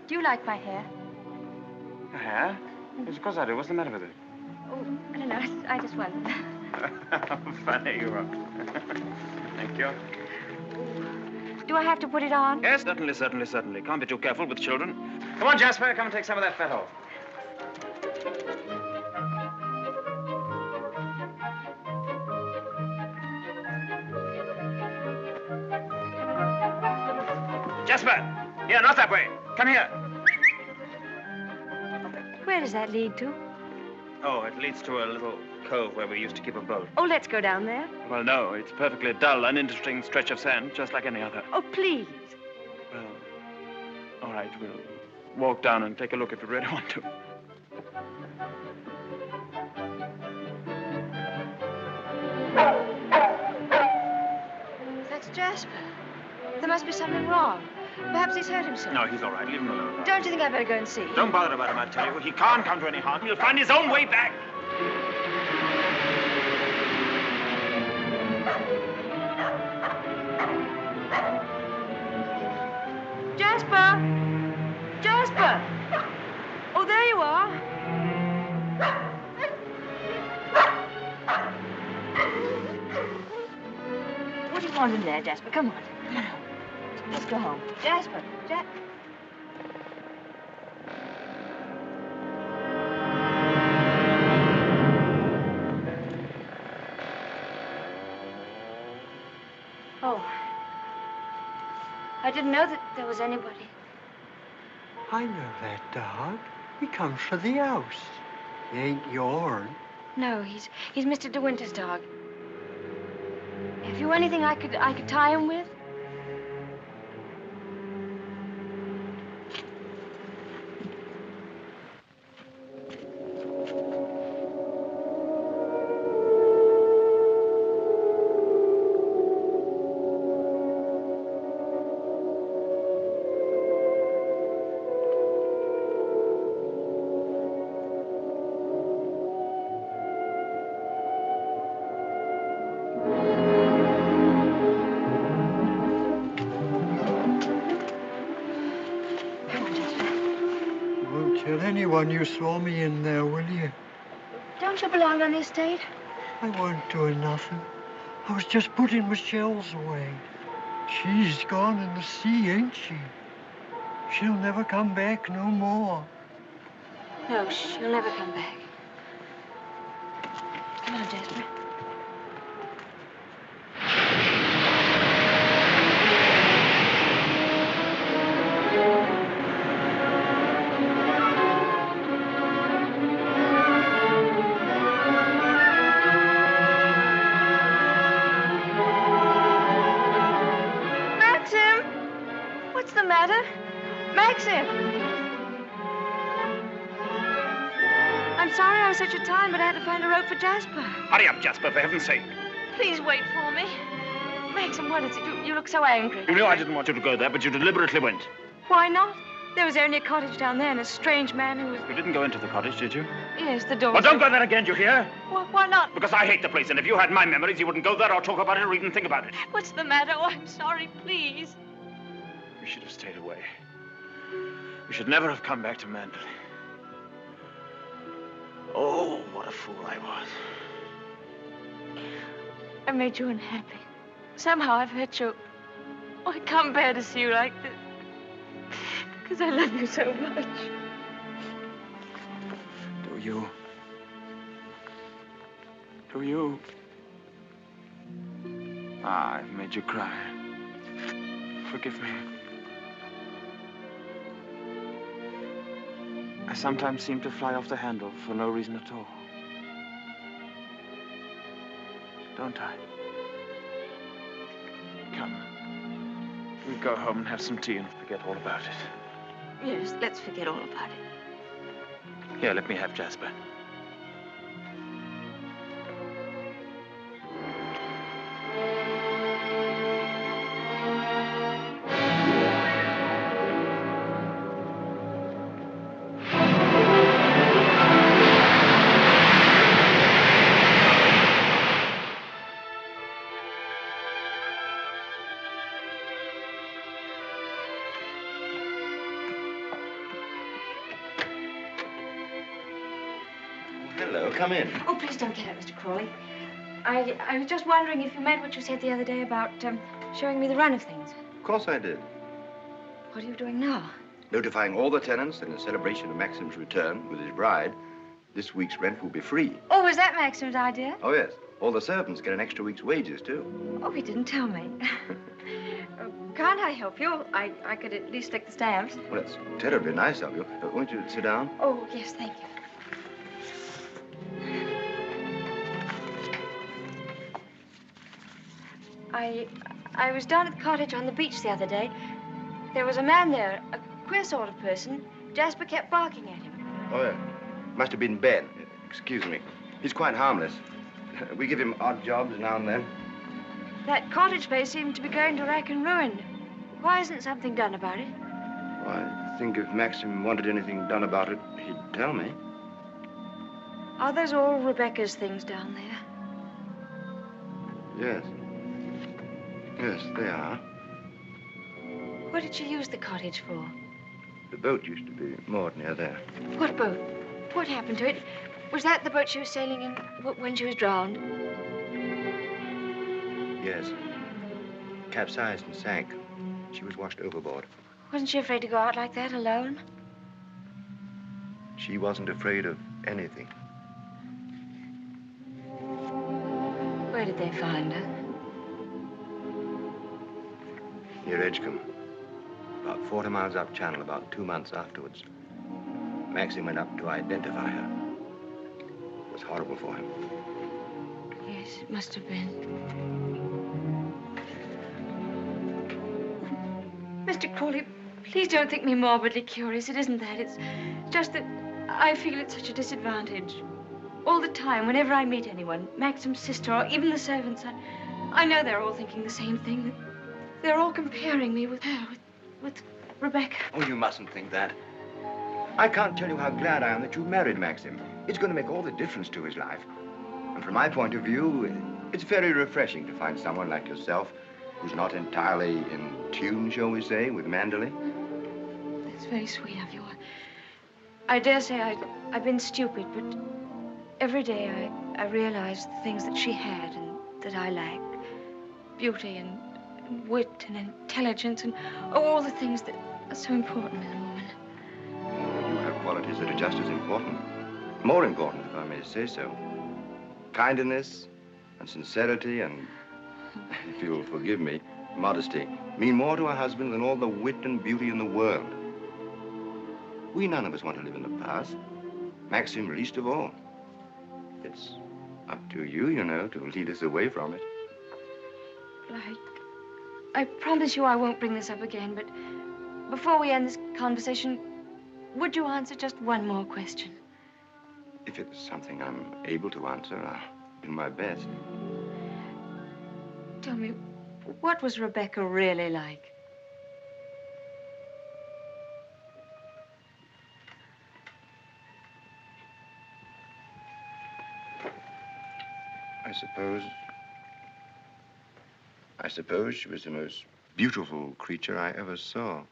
Do you like my hair? Your hair? Yes, of course I do. What's the matter with it? Oh, I don't know. I just wondered. How funny you are. Thank you. Do I have to put it on? Yes, certainly. Can't be too careful with children. Come on, Jasper. Come and take some of that fat off. Jasper! Here, not that way. Come here. Where does that lead to? Oh, it leads to a little cove where we used to keep a boat. Oh, let's go down there. Well, no, it's a perfectly dull, uninteresting stretch of sand, just like any other. Oh, please. Well, all right, we'll walk down and take a look if you really want to. That's Jasper. There must be something wrong. Perhaps he's hurt himself. No, he's all right. Leave him alone. Don't you think I'd better go and see? Don't bother about him, I tell you. He can't come to any harm. He'll find his own way back. Jasper! Jasper! Oh, there you are. What do you want in there, Jasper? Come on. Come on. Let's go home. Jasper. Oh. I didn't know that there was anybody. I know that dog. He comes for the house. He ain't yourn. No, he's Mr. de Winter's dog. Have you anything I could tie him with? Anyone you saw me in there, will you? Don't you belong on the estate? I wasn't doing nothing. I was just putting my shells away. She's gone in the sea, ain't she? She'll never come back no more. No, she'll never come back. Come on, Jasper. Maxim! I'm sorry I was such a time, but I had to find a rope for Jasper. Hurry up, Jasper, for heaven's sake. Please wait for me. Maxim, what is it? You look so angry. You know I didn't want you to go there, but you deliberately went. Why not? There was only a cottage down there and a strange man who was... You didn't go into the cottage, did you? Yes, the door Well, was don't go there again, you hear? Why not? Because I hate the place, and if you had my memories, you wouldn't go there or talk about it or even think about it. What's the matter? Oh, I'm sorry, please. You should have stayed away. We should never have come back to Manderley. Oh, what a fool I was. I made you unhappy. Somehow I've hurt you. Oh, I can't bear to see you like this. Because I love you so much. Do you? Do you? Ah, I've made you cry. Forgive me. I sometimes seem to fly off the handle for no reason at all. Don't I? Come. We'll go home and have some tea and forget all about it. Yes, let's forget all about it. Here, let me have Jasper. Hello, come in. Oh, please don't get up, Mr. Crawley. I was just wondering if you meant what you said the other day about showing me the run of things. Of course I did. What are you doing now? Notifying all the tenants that in celebration of Maxim's return with his bride, this week's rent will be free. Oh, was that Maxim's idea? Oh, yes. All the servants get an extra week's wages, too. Oh, he didn't tell me. Can't I help you? I could at least lick the stamps. Well, that's terribly nice of you. Won't you sit down? Oh, yes, thank you. I was down at the cottage on the beach the other day. There was a man there, a queer sort of person. Jasper kept barking at him. Oh, yeah. Must have been Ben. Excuse me. He's quite harmless. We give him odd jobs now and then. That cottage place seemed to be going to rack and ruin. Why isn't something done about it? Well, I think if Maxim wanted anything done about it, he'd tell me. Are those all Rebecca's things down there? Yes. Yes, they are. What did she use the cottage for? The boat used to be moored near there. What boat? What happened to it? Was that the boat she was sailing in when she was drowned? Yes. Capsized and sank. She was washed overboard. Wasn't she afraid to go out like that alone? She wasn't afraid of anything. Where did they find her? Near Edgecombe. About 40 miles up channel, about 2 months afterwards. Maxim went up to identify her. It was horrible for him. Yes, it must have been. Mr. Crawley, please don't think me morbidly curious. It isn't that. It's just that I feel at such a disadvantage. All the time, whenever I meet anyone, Maxim's sister or even the servants, I know they're all thinking the same thing. They're all comparing me with her, with Rebecca. Oh, you mustn't think that. I can't tell you how glad I am that you married Maxim. It's going to make all the difference to his life. And from my point of view, it's very refreshing to find someone like yourself who's not entirely in tune, shall we say, with Manderley. That's very sweet of you. I dare say I've been stupid, but every day I realize the things that she had and that I lacked. Beauty and wit and intelligence and all the things that are so important in a woman. You have qualities that are just as important. More important, if I may say so. Kindness and sincerity and, if you'll forgive me, modesty mean more to a husband than all the wit and beauty in the world. We none of us want to live in the past. Maxim least of all. It's up to you, you know, to lead us away from it. I promise you I won't bring this up again, but before we end this conversation, would you answer just one more question? If it's something I'm able to answer, I'll do my best. Tell me, what was Rebecca really like? I suppose she was the most beautiful creature I ever saw.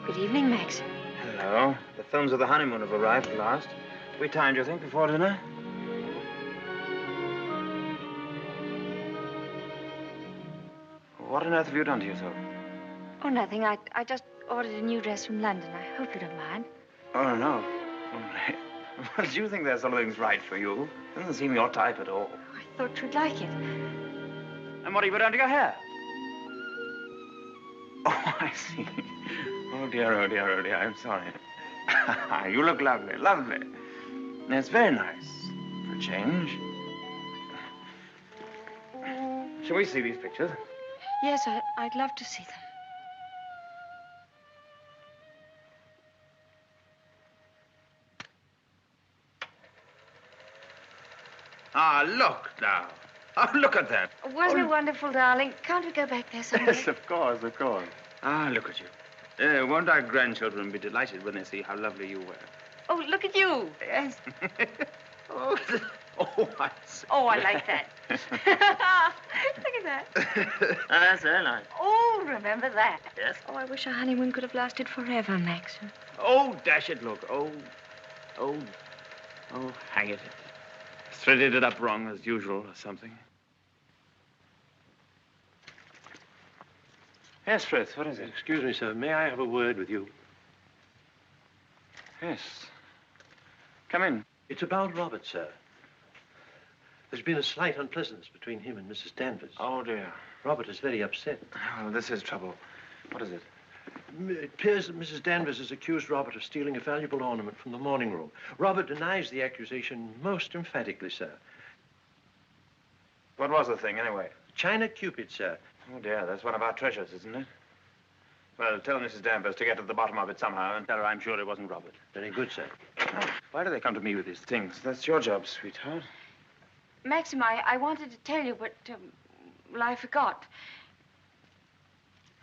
Good evening, Maxim. Hello. The films of the honeymoon have arrived at last. We timed, you think, before dinner? What on earth have you done to yourself? Oh, nothing. I just ordered a new dress from London. I hope you don't mind. Oh, no. Well, do you think there's something's right for you? Doesn't seem your type at all. I thought you'd like it. And what have you done to your hair? Oh, I see. Oh, dear, oh, dear, oh, dear. I'm sorry. You look lovely, lovely. It's very nice for a change. Shall we see these pictures? Yes, I'd love to see them. Ah, look now. Oh, look at that. Wasn't it wonderful, darling? Can't we go back there someday? Yes, of course, of course. Ah, look at you. Won't our grandchildren be delighted when they see how lovely you were? Oh, look at you. Yes. Oh, I see. Oh, I like that. Look at that. That's very nice. Oh, remember that. Yes. Oh, I wish our honeymoon could have lasted forever, Maxim. Oh, dash it, look. Oh, hang it. Threaded it up wrong, as usual, or something. Yes, Frith, what is it? Excuse me, sir. May I have a word with you? Yes. Come in. It's about Robert, sir. There's been a slight unpleasantness between him and Mrs. Danvers. Oh, dear. Robert is very upset. Oh, this is trouble. What is it? It appears that Mrs. Danvers has accused Robert of stealing a valuable ornament from the morning room. Robert denies the accusation most emphatically, sir. What was the thing, anyway? China Cupid, sir. Oh, dear, that's one of our treasures, isn't it? Well, tell Mrs. Danvers to get to the bottom of it somehow and tell her I'm sure it wasn't Robert. Very good, sir. Oh, why do they come to me with these things? That's your job, sweetheart. Maxim, I wanted to tell you, but, well, I forgot.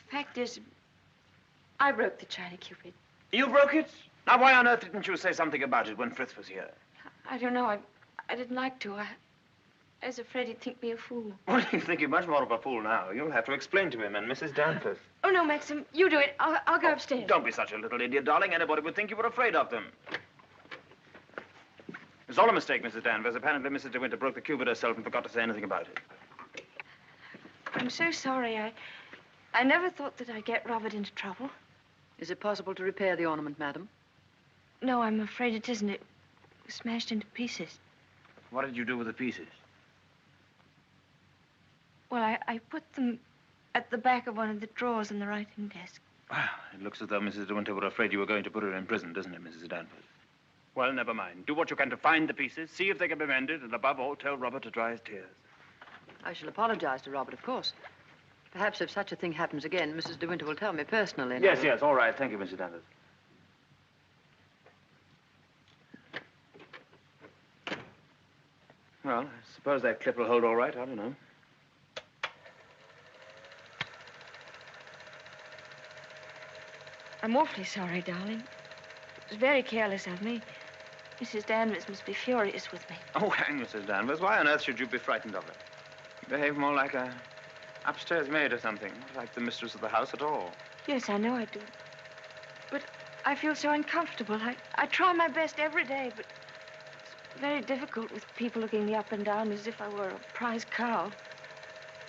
The fact is, I broke the China Cupid. You broke it? Now, why on earth didn't you say something about it when Frith was here? I don't know. I didn't like to. I was afraid he'd think me a fool. Well, you think you're much more of a fool now. You'll have to explain to him and Mrs. Danvers. Oh, no, Maxim. You do it. I'll go upstairs. Don't be such a little idiot, darling. Anybody would think you were afraid of them. It's all a mistake, Mrs. Danvers. Apparently, Mrs. de Winter broke the cupid herself and forgot to say anything about it. I'm so sorry. I never thought that I'd get Robert into trouble. Is it possible to repair the ornament, madam? No, I'm afraid it isn't. It was smashed into pieces. What did you do with the pieces? Well, I put them at the back of one of the drawers in the writing desk. Well, it looks as though Mrs. de Winter were afraid you were going to put her in prison, doesn't it, Mrs. Danvers? Well, never mind. Do what you can to find the pieces, see if they can be mended, and above all, tell Robert to dry his tears. I shall apologize to Robert, of course. Perhaps if such a thing happens again, Mrs. de Winter will tell me personally. Yes, yes, all right. Thank you, Mrs. Danvers. Well, I suppose that clip will hold all right. I don't know. I'm awfully sorry, darling. It was very careless of me. Mrs. Danvers must be furious with me. Oh, hang Mrs. Danvers. Why on earth should you be frightened of her? You behave more like a upstairs maid or something, not like the mistress of the house at all. Yes, I know I do. But I feel so uncomfortable. I try my best every day, but it's very difficult with people looking me up and down as if I were a prize cow.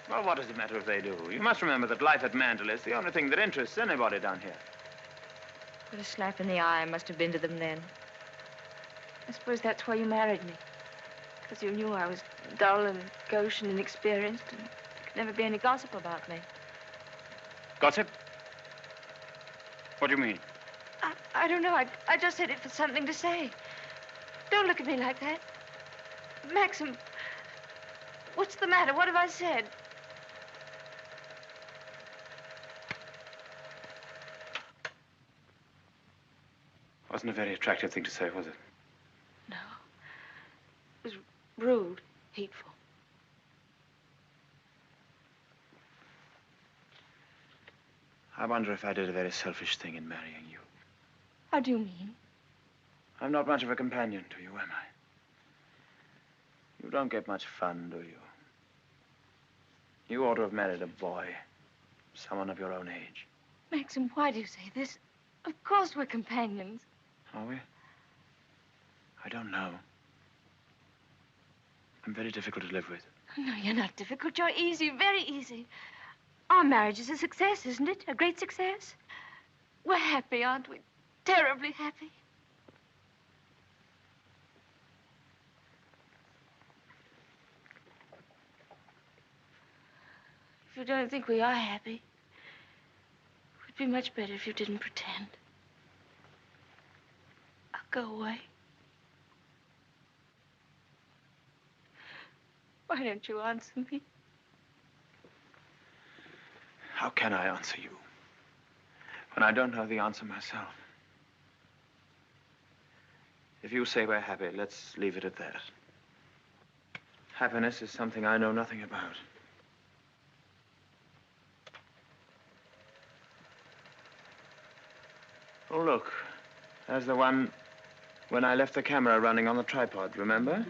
Well, what does it matter if they do? You must remember that life at Manderley is the only thing that interests anybody down here. What a slap in the eye I must have been to them then. I suppose that's why you married me. Because you knew I was dull and gauche and inexperienced, and there could never be any gossip about me. Gossip? What do you mean? I don't know. I just said it for something to say. Don't look at me like that. Maxim, what's the matter? What have I said? Wasn't a very attractive thing to say, was it? No. It was rude, hateful. I wonder if I did a very selfish thing in marrying you. How do you mean? I'm not much of a companion to you, am I? You don't get much fun, do you? You ought to have married a boy. Someone of your own age. Maxim, why do you say this? Of course we're companions. Are we? I don't know. I'm very difficult to live with. No, you're not difficult. You're easy, very easy. Our marriage is a success, isn't it? A great success. We're happy, aren't we? Terribly happy. If you don't think we are happy, it would be much better if you didn't pretend. I'll go away. Why don't you answer me? How can I answer you when I don't know the answer myself? If you say we're happy, let's leave it at that. Happiness is something I know nothing about. Oh, look. There's the one when I left the camera running on the tripod, remember?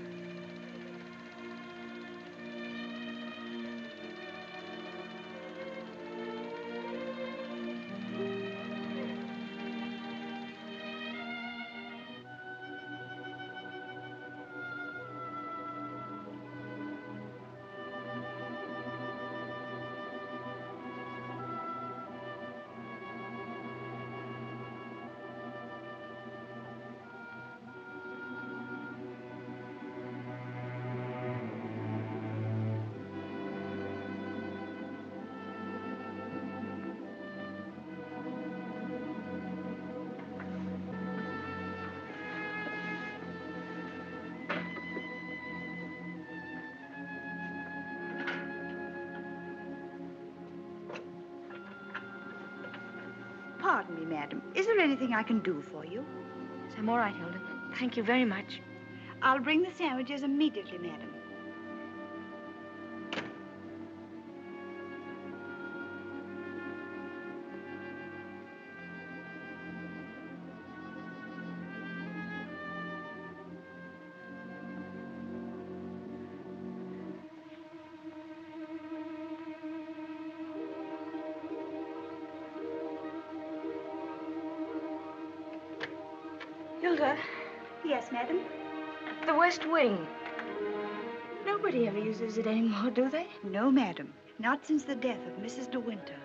Pardon me, madam. Is there anything I can do for you? Yes, I'm all right, Hilda. Thank you very much. I'll bring the sandwiches immediately, madam. Hilda. Yes, madam? The West Wing. Nobody ever uses it anymore, do they? No, madam. Not since the death of Mrs. de Winter.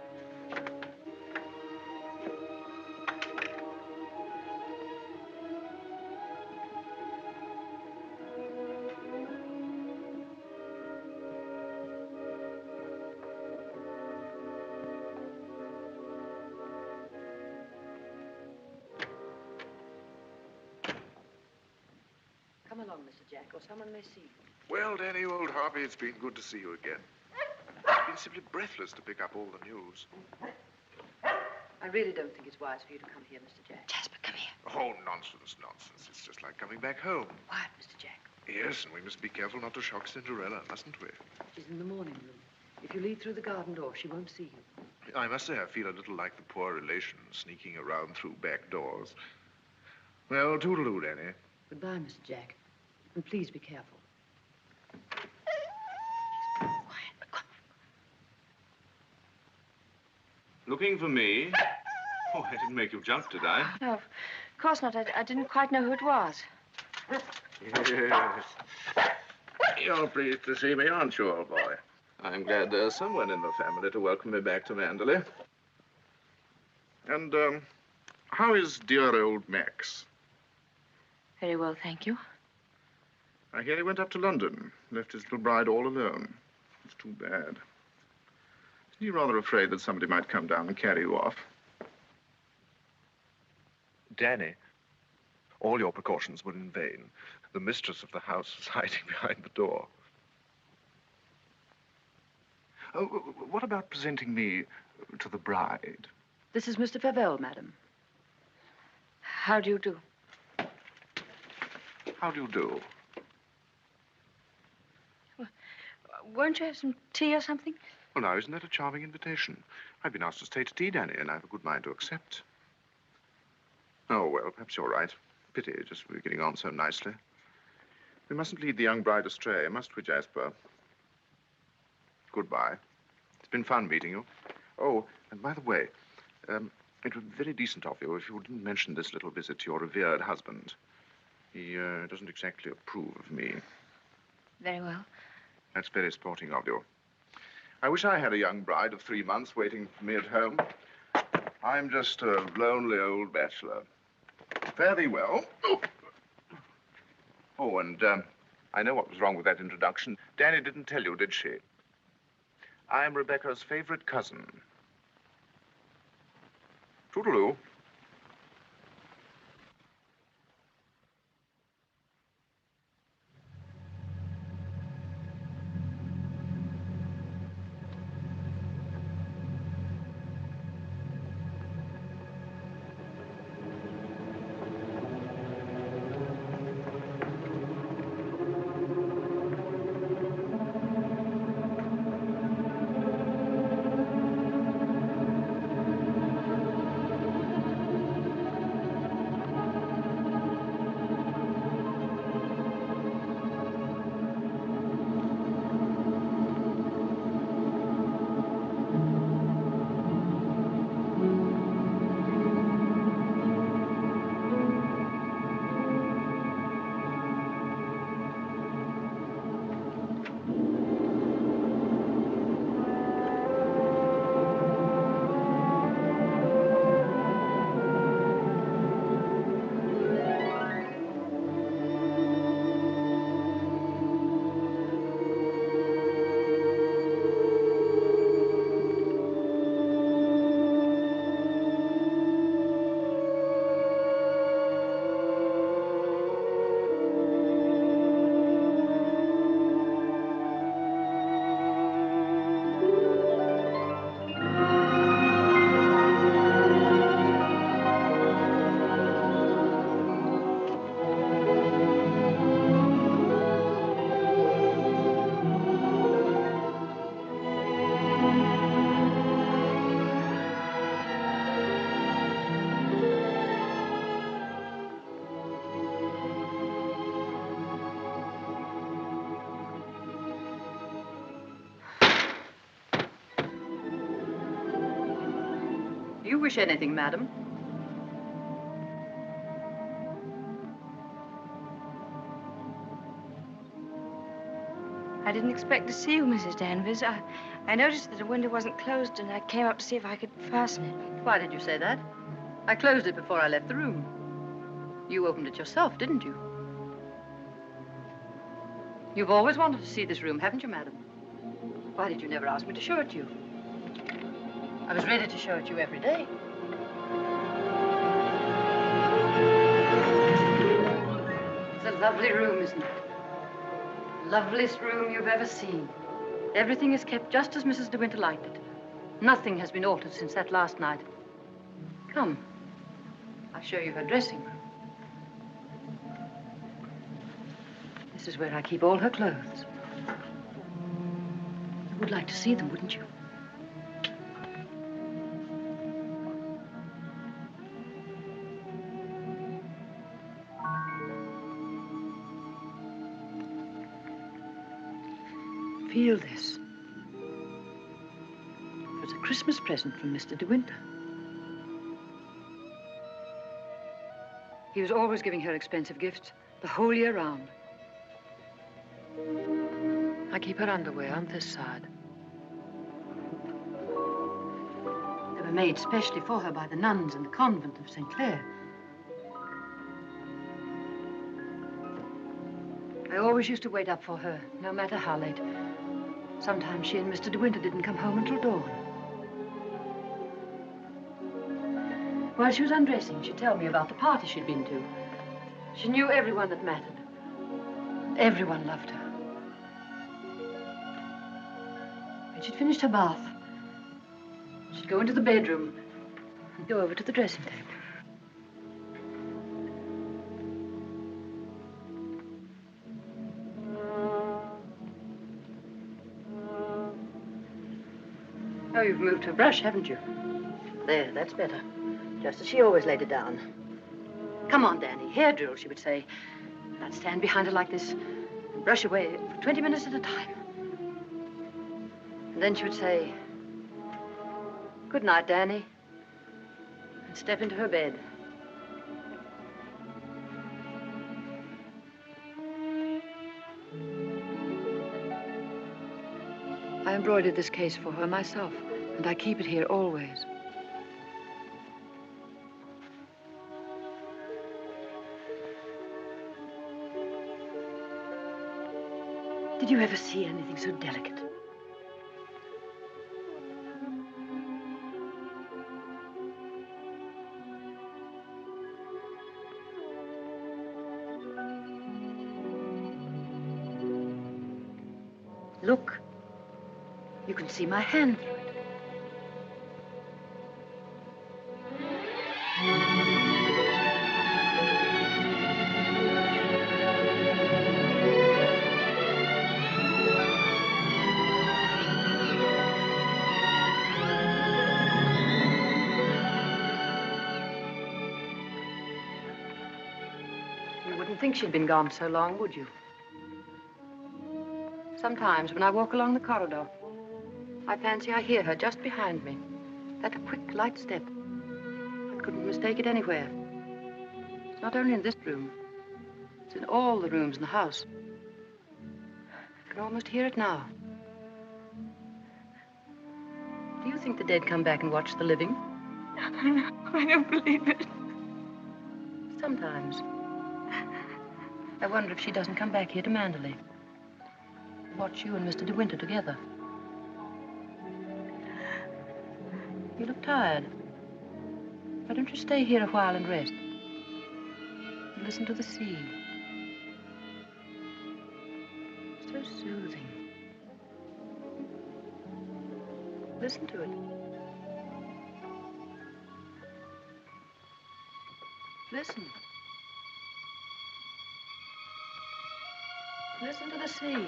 Come along, Mr. Jack, or someone may see you. Well, Danny, old Harvey, it's been good to see you again. I've been simply breathless to pick up all the news. I really don't think it's wise for you to come here, Mr. Jack. Jasper, come here. Oh, nonsense, nonsense. It's just like coming back home. Quiet, Mr. Jack. Yes, and we must be careful not to shock Cinderella, mustn't we? She's in the morning room. If you leave through the garden door, she won't see you. I must say I feel a little like the poor relation sneaking around through back doors. Well, toodaloo, Danny. Goodbye, Mr. Jack. And please be careful. Looking for me? Oh, I didn't make you jump, did I? No, of course not. I didn't quite know who it was. Yes. You're pleased to see me, aren't you, old boy? I'm glad there's someone in the family to welcome me back to Manderley. And, how is dear old Max? Very well, thank you. I hear he went up to London, left his little bride all alone. It's too bad. Isn't he rather afraid that somebody might come down and carry you off? Danny, All your precautions were in vain. The mistress of the house was hiding behind the door. Oh, what about presenting me to the bride? This is Mr. Favell, madam. How do you do? How do you do? Well, won't you have some tea or something? Well, now, isn't that a charming invitation? I've been asked to stay to tea, Danny, and I have a good mind to accept. Oh, well, perhaps you're right. Pity, just we're getting on so nicely. We mustn't lead the young bride astray, must we, Jasper? Goodbye. It's been fun meeting you. Oh, and by the way, it would be very decent of you if you didn't mention this little visit to your revered husband. He doesn't exactly approve of me. Very well. That's very sporting of you. I wish I had a young bride of 3 months waiting for me at home. I'm just a lonely old bachelor. Fare thee well. Oh, and I know what was wrong with that introduction. Danny didn't tell you, did she? I'm Rebecca's favorite cousin. Toodaloo. You wish anything, madam? I didn't expect to see you, Mrs. Danvers. I noticed that the window wasn't closed, and I came up to see if I could fasten it. Why did you say that? I closed it before I left the room. You opened it yourself, didn't you? You've always wanted to see this room, haven't you, madam? Why did you never ask me to show it to you? I was ready to show it to you every day. It's a lovely room, isn't it? Loveliest room you've ever seen. Everything is kept just as Mrs. de Winter liked it. Nothing has been altered since that last night. Come, I'll show you her dressing room. This is where I keep all her clothes. You would like to see them, wouldn't you? Feel this. It was a Christmas present from Mr. de Winter. He was always giving her expensive gifts the whole year round. I keep her underwear on this side. They were made specially for her by the nuns in the convent of St. Clair. I always used to wait up for her, no matter how late. Sometimes she and Mr. de Winter didn't come home until dawn. While she was undressing, she'd tell me about the party she'd been to. She knew everyone that mattered. Everyone loved her. When she'd finished her bath, she'd go into the bedroom and go over to the dressing table. Oh, you've moved her brush, haven't you? There, that's better. Just as she always laid it down. Come on, Danny. Hair drill, she would say. And I'd stand behind her like this and brush away for 20 minutes at a time. And then she would say, "Good night, Danny," and step into her bed. I embroidered this case for her myself, and I keep it here always. Did you ever see anything so delicate? Look. You can see my hand through it. You wouldn't think she'd been gone so long, would you? Sometimes when I walk along the corridor, I fancy I hear her just behind me. That quick, light step. I couldn't mistake it anywhere. It's not only in this room. It's in all the rooms in the house. I can almost hear it now. Do you think the dead come back and watch the living? No, I don't believe it. Sometimes. I wonder if she doesn't come back here to Manderley. Watch you and Mr. de Winter together. You look tired. Why don't you stay here a while and rest? And listen to the sea. So soothing. Listen to it. Listen. Listen to the sea.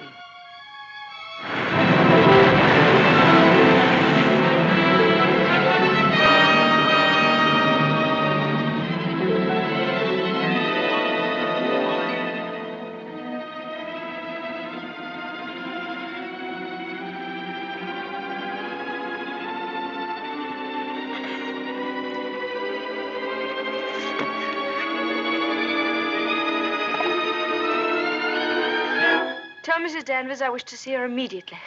Tell Mrs. Danvers I wish to see her immediately.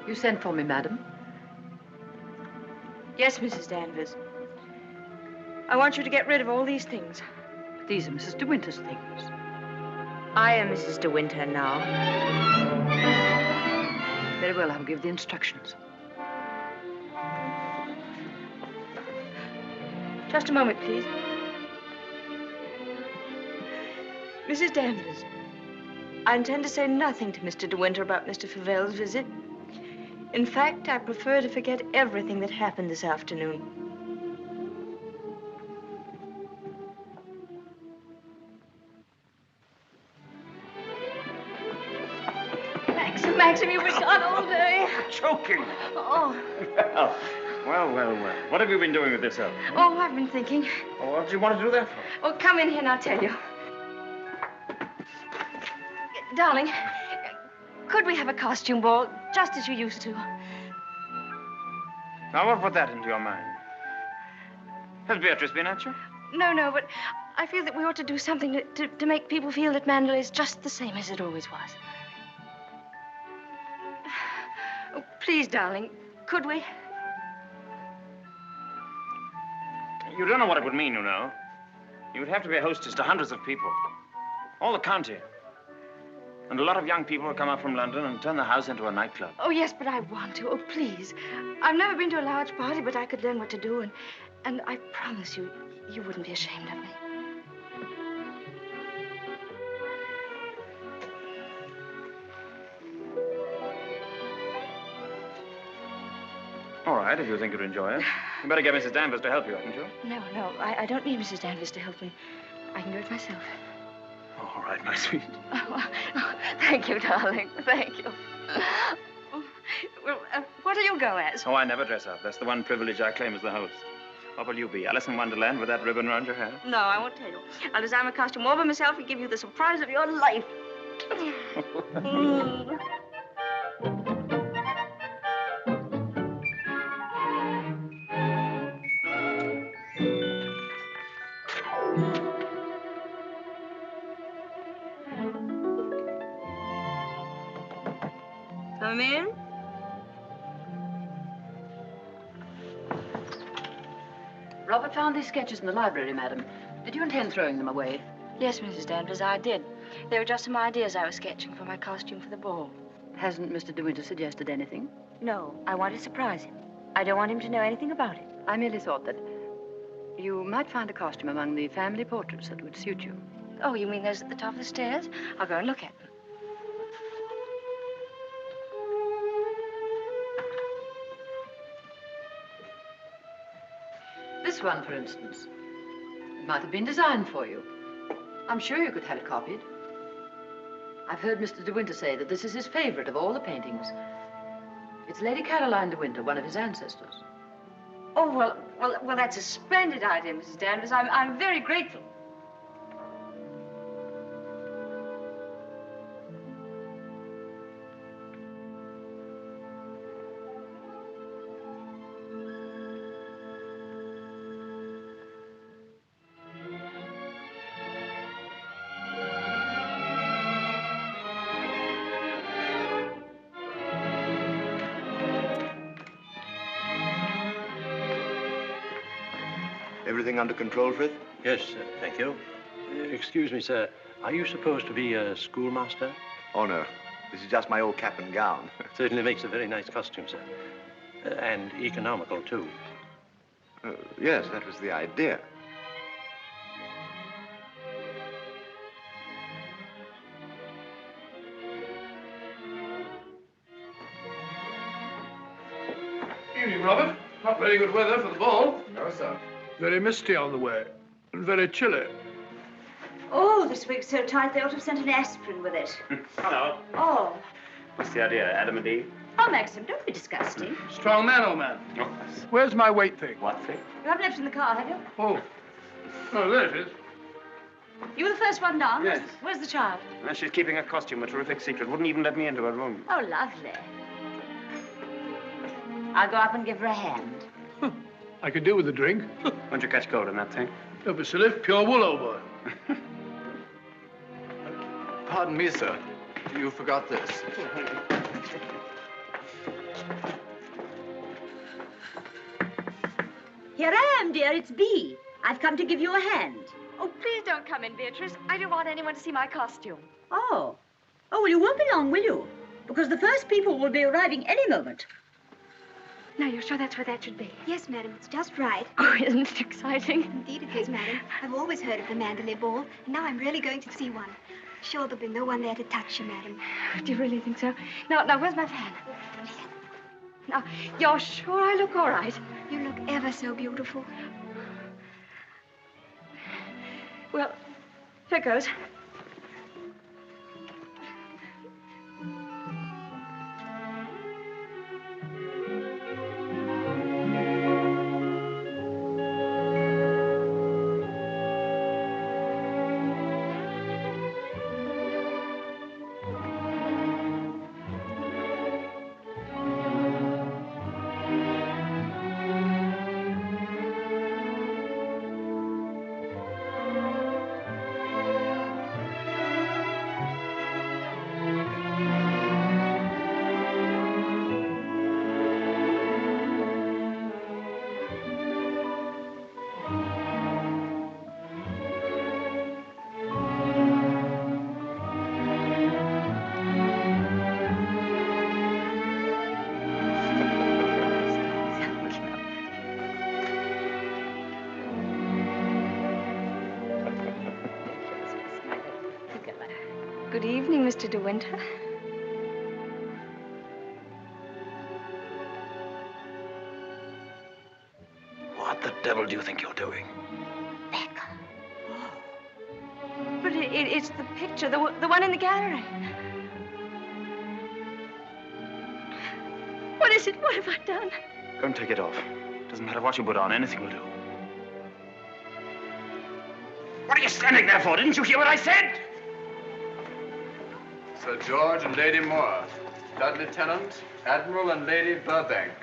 You sent for me, madam? Yes, Mrs. Danvers. I want you to get rid of all these things. But these are Mrs. de Winter's things. I am Mrs. de Winter now. Very well, I'll give the instructions. Just a moment, please. Mrs. Danvers, I intend to say nothing to Mr. de Winter about Mr. Favel's visit. In fact, I prefer to forget everything that happened this afternoon. Maxim, you've been gone all day. Choking. Oh. Well. What have you been doing with yourself? Oh, I've been thinking. Oh, what did you want to do that for? Oh, come in here and I'll tell you. Darling, could we have a costume ball, just as you used to? Now, what put that into your mind? Has Beatrice been at you? No, but I feel that we ought to do something to make people feel that Manderley is just the same as it always was. Oh, please, darling, could we? You don't know what it would mean, you know. You would have to be a hostess to hundreds of people. All the county. And a lot of young people will come up from London and turn the house into a nightclub. Oh, yes, but I want to. Oh, please. I've never been to a large party, but I could learn what to do, and I promise you, you wouldn't be ashamed of me. All right, if you think you'd enjoy it. You better get Mrs. Danvers to help you, hadn't you? No, I don't need Mrs. Danvers to help me. I can do it myself. Oh, all right, my sweet. Oh, thank you, darling. Thank you. Well, what'll you go as? Oh, I never dress up. That's the one privilege I claim as the host. What will you be, Alice in Wonderland with that ribbon around your hair? No, I won't tell you. I'll design a costume all by myself and give you the surprise of your life. Come in. Robert found these sketches in the library, madam. Did you intend throwing them away? Yes, Mrs. Danvers, I did. They were just some ideas I was sketching for my costume for the ball. Hasn't Mr. de Winter suggested anything? No, I want to surprise him. I don't want him to know anything about it. I merely thought that you might find a costume among the family portraits that would suit you. Oh, you mean those at the top of the stairs? I'll go and look at them. This one, for instance. It might have been designed for you. I'm sure you could have it copied. I've heard Mr. de Winter say that this is his favorite of all the paintings. It's Lady Caroline de Winter, one of his ancestors. Oh, well, that's a splendid idea, Mrs. Danvers. I'm very grateful. Everything under control, Frith? Yes, thank you. Excuse me, sir. Are you supposed to be a schoolmaster? Oh, no. This is just my old cap and gown. Certainly makes a very nice costume, sir. And economical, too. Yes, that was the idea. Evening, Robert. Not very good weather for the ball. No, sir. Very misty on the way, and very chilly. Oh, this wig's so tight they ought to have sent an aspirin with it. Hello. Oh. What's the idea, Adam and Eve? Oh, Maxim, don't be disgusting. Strong man, old man. Oh. Where's my weight thing? What thing? You haven't left it in the car, have you? Oh. Oh, there it is. You were the first one down? Yes. Where's the child? Well, she's keeping her costume a terrific secret. Wouldn't even let me into her room. Oh, lovely. I'll go up and give her a hand. I could do with a drink. Won't you catch cold in that thing? Don't be silly. Pure wool, old boy. Pardon me, sir. You forgot this. Here I am, dear. It's Bee. I've come to give you a hand. Oh, please don't come in, Beatrice. I don't want anyone to see my costume. Oh. Oh, well, you won't be long, will you? Because the first people will be arriving any moment. Now, you're sure that's where that should be? Yes, madam, it's just right. Oh, isn't it exciting? Indeed it is, madam. I've always heard of the Manderley ball, and now I'm really going to see one. Sure, there'll be no one there to touch you, madam. Do you really think so? Now, where's my fan? Now, you're sure I look all right? You look ever so beautiful. Well, here goes. Good evening, Mr. de Winter. What the devil do you think you're doing? But it's the picture, the one in the gallery. What is it? What have I done? Go and take it off. Doesn't matter what you put on, anything will do. What are you standing there for? Didn't you hear what I said? Sir George and Lady Moore. Dudley Tennant, Admiral and Lady Burbank.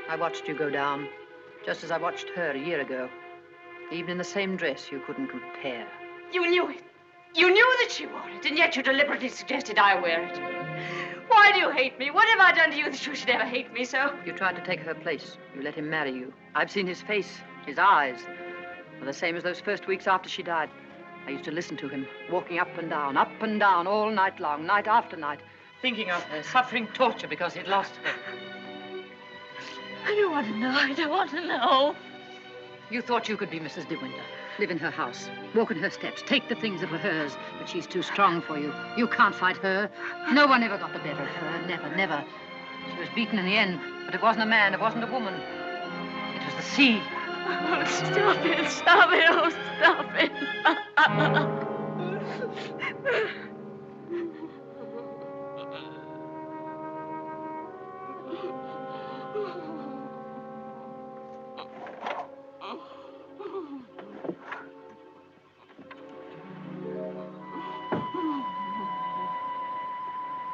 I watched you go down, just as I watched her a year ago. Even in the same dress, you couldn't compare. You knew it. You knew that she wore it, and yet you deliberately suggested I wear it. Why do you hate me? What have I done to you that you should ever hate me so? You tried to take her place. You let him marry you. I've seen his face, his eyes. They're the same as those first weeks after she died. I used to listen to him, walking up and down, all night long, night after night, thinking of her, suffering torture because he'd lost her. I don't want to know. I don't want to know. You thought you could be Mrs. de Winter, live in her house, walk in her steps, take the things that were hers, but she's too strong for you. You can't fight her. No one ever got the better of her. Never, never. She was beaten in the end, but it wasn't a man, it wasn't a woman. It was the sea. Oh, stop it, stop it, oh, stop it.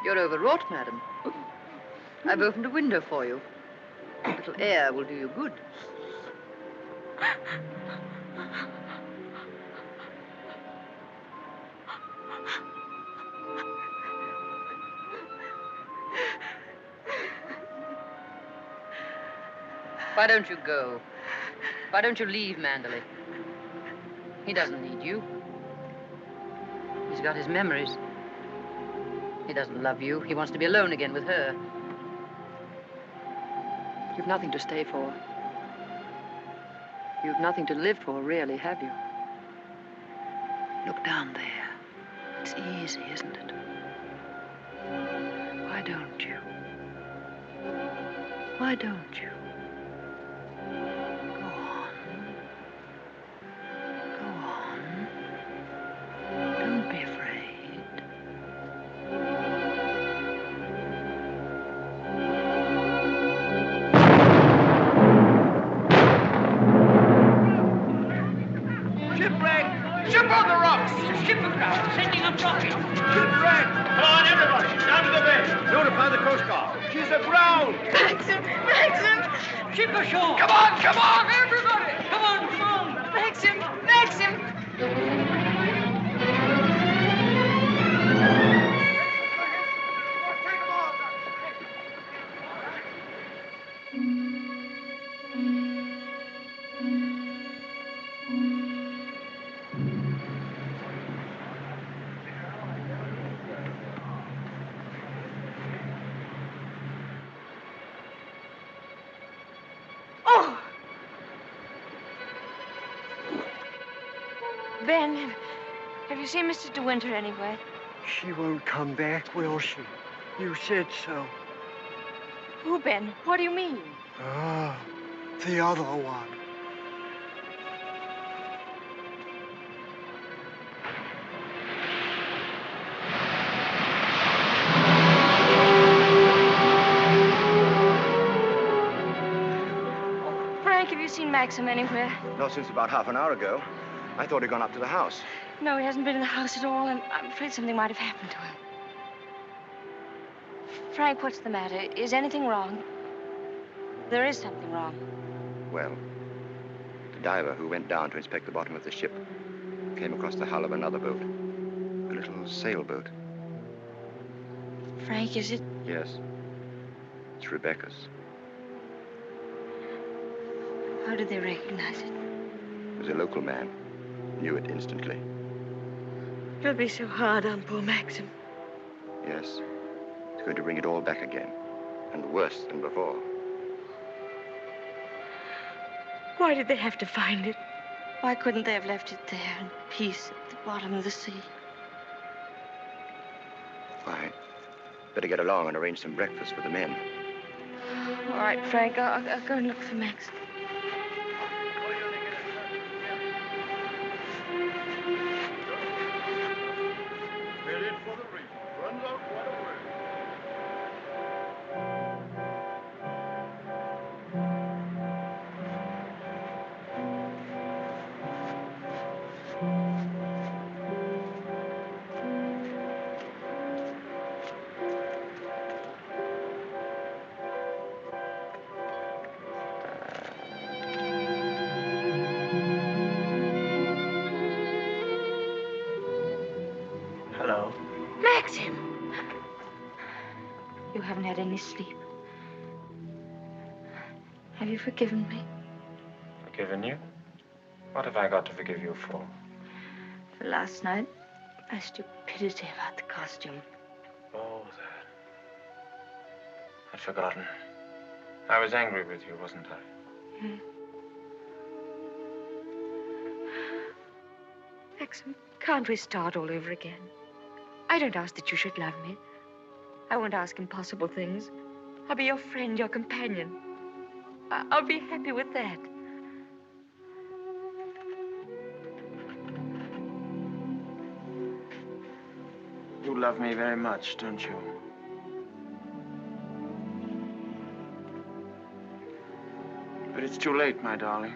You're overwrought, madam. I've opened a window for you. A little air will do you good. Why don't you go? Why don't you leave Manderley? He doesn't need you. He's got his memories. He doesn't love you. He wants to be alone again with her. You've nothing to stay for. You've nothing to live for, really, have you? Look down there. It's easy, isn't it? Why don't you? Why don't you? Go on. Go on. Don't be afraid. Ship on the rocks! Ship aground, sending up rocket! Shipwreck! Come on, everybody! Down to the bay! Notify the Coast Guard! She's aground! Maxim! Maxim! Ship ashore! Come on, everybody! Come on! Maxim! Maxim! Ben, have you seen Mr. de Winter anywhere? She won't come back, will she? You said so. Who, Ben? What do you mean? Ah, the other one. Frank, have you seen Maxim anywhere? Not since about half an hour ago. I thought he'd gone up to the house. No, he hasn't been in the house at all, and I'm afraid something might have happened to him. Frank, what's the matter? Is anything wrong? There is something wrong. Well, the diver who went down to inspect the bottom of the ship came across the hull of another boat. A little sailboat. Frank, is it? Yes. It's Rebecca's. How did they recognize it? was a local man. Knew it instantly. It'll be so hard on poor Maxim. Yes. It's going to bring it all back again. And worse than before. Why did they have to find it? Why couldn't they have left it there in peace at the bottom of the sea? Fine. Better get along and arrange some breakfast for the men. All right, Frank, I'll go and look for Max. Headed for the reef. Runs out quite a way. Hello. Maxim! You haven't had any sleep. Have you forgiven me? Forgiven you? What have I got to forgive you for? For last night, my stupidity about the costume. Oh, that. I'd forgotten. I was angry with you, wasn't I? Hmm. Maxim, can't we start all over again? I don't ask that you should love me. I won't ask impossible things. I'll be your friend, your companion. I'll be happy with that. You love me very much, don't you? But it's too late, my darling.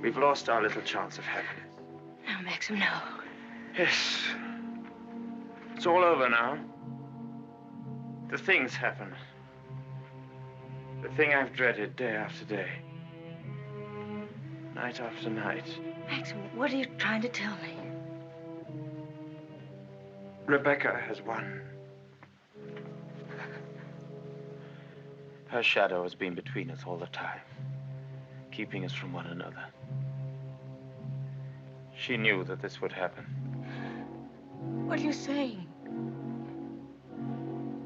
We've lost our little chance of happiness. No, Maxim, no. Yes. It's all over now. The thing's happened. The thing I've dreaded day after day. Night after night. Maxim, what are you trying to tell me? Rebecca has won. Her shadow has been between us all the time, keeping us from one another. She knew that this would happen. What are you saying?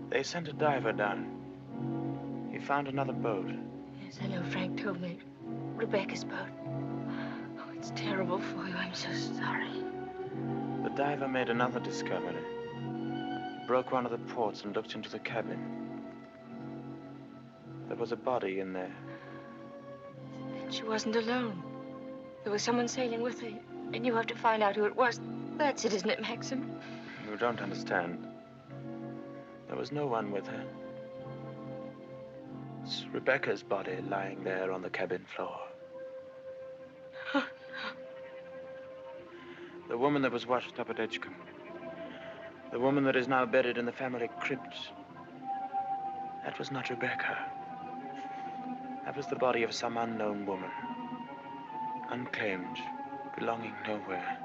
They sent a diver down. He found another boat. Yes, I know. Frank told me. Rebecca's boat. Oh, it's terrible for you. I'm so sorry. The diver made another discovery. Broke one of the ports and looked into the cabin. There was a body in there. Then she wasn't alone. There was someone sailing with her, and you have to find out who it was. That's it, isn't it, Maxim? You don't understand. There was no one with her. It's Rebecca's body lying there on the cabin floor. The woman that was washed up at Edgecombe. The woman that is now buried in the family crypt. That was not Rebecca. That was the body of some unknown woman. Unclaimed, belonging nowhere.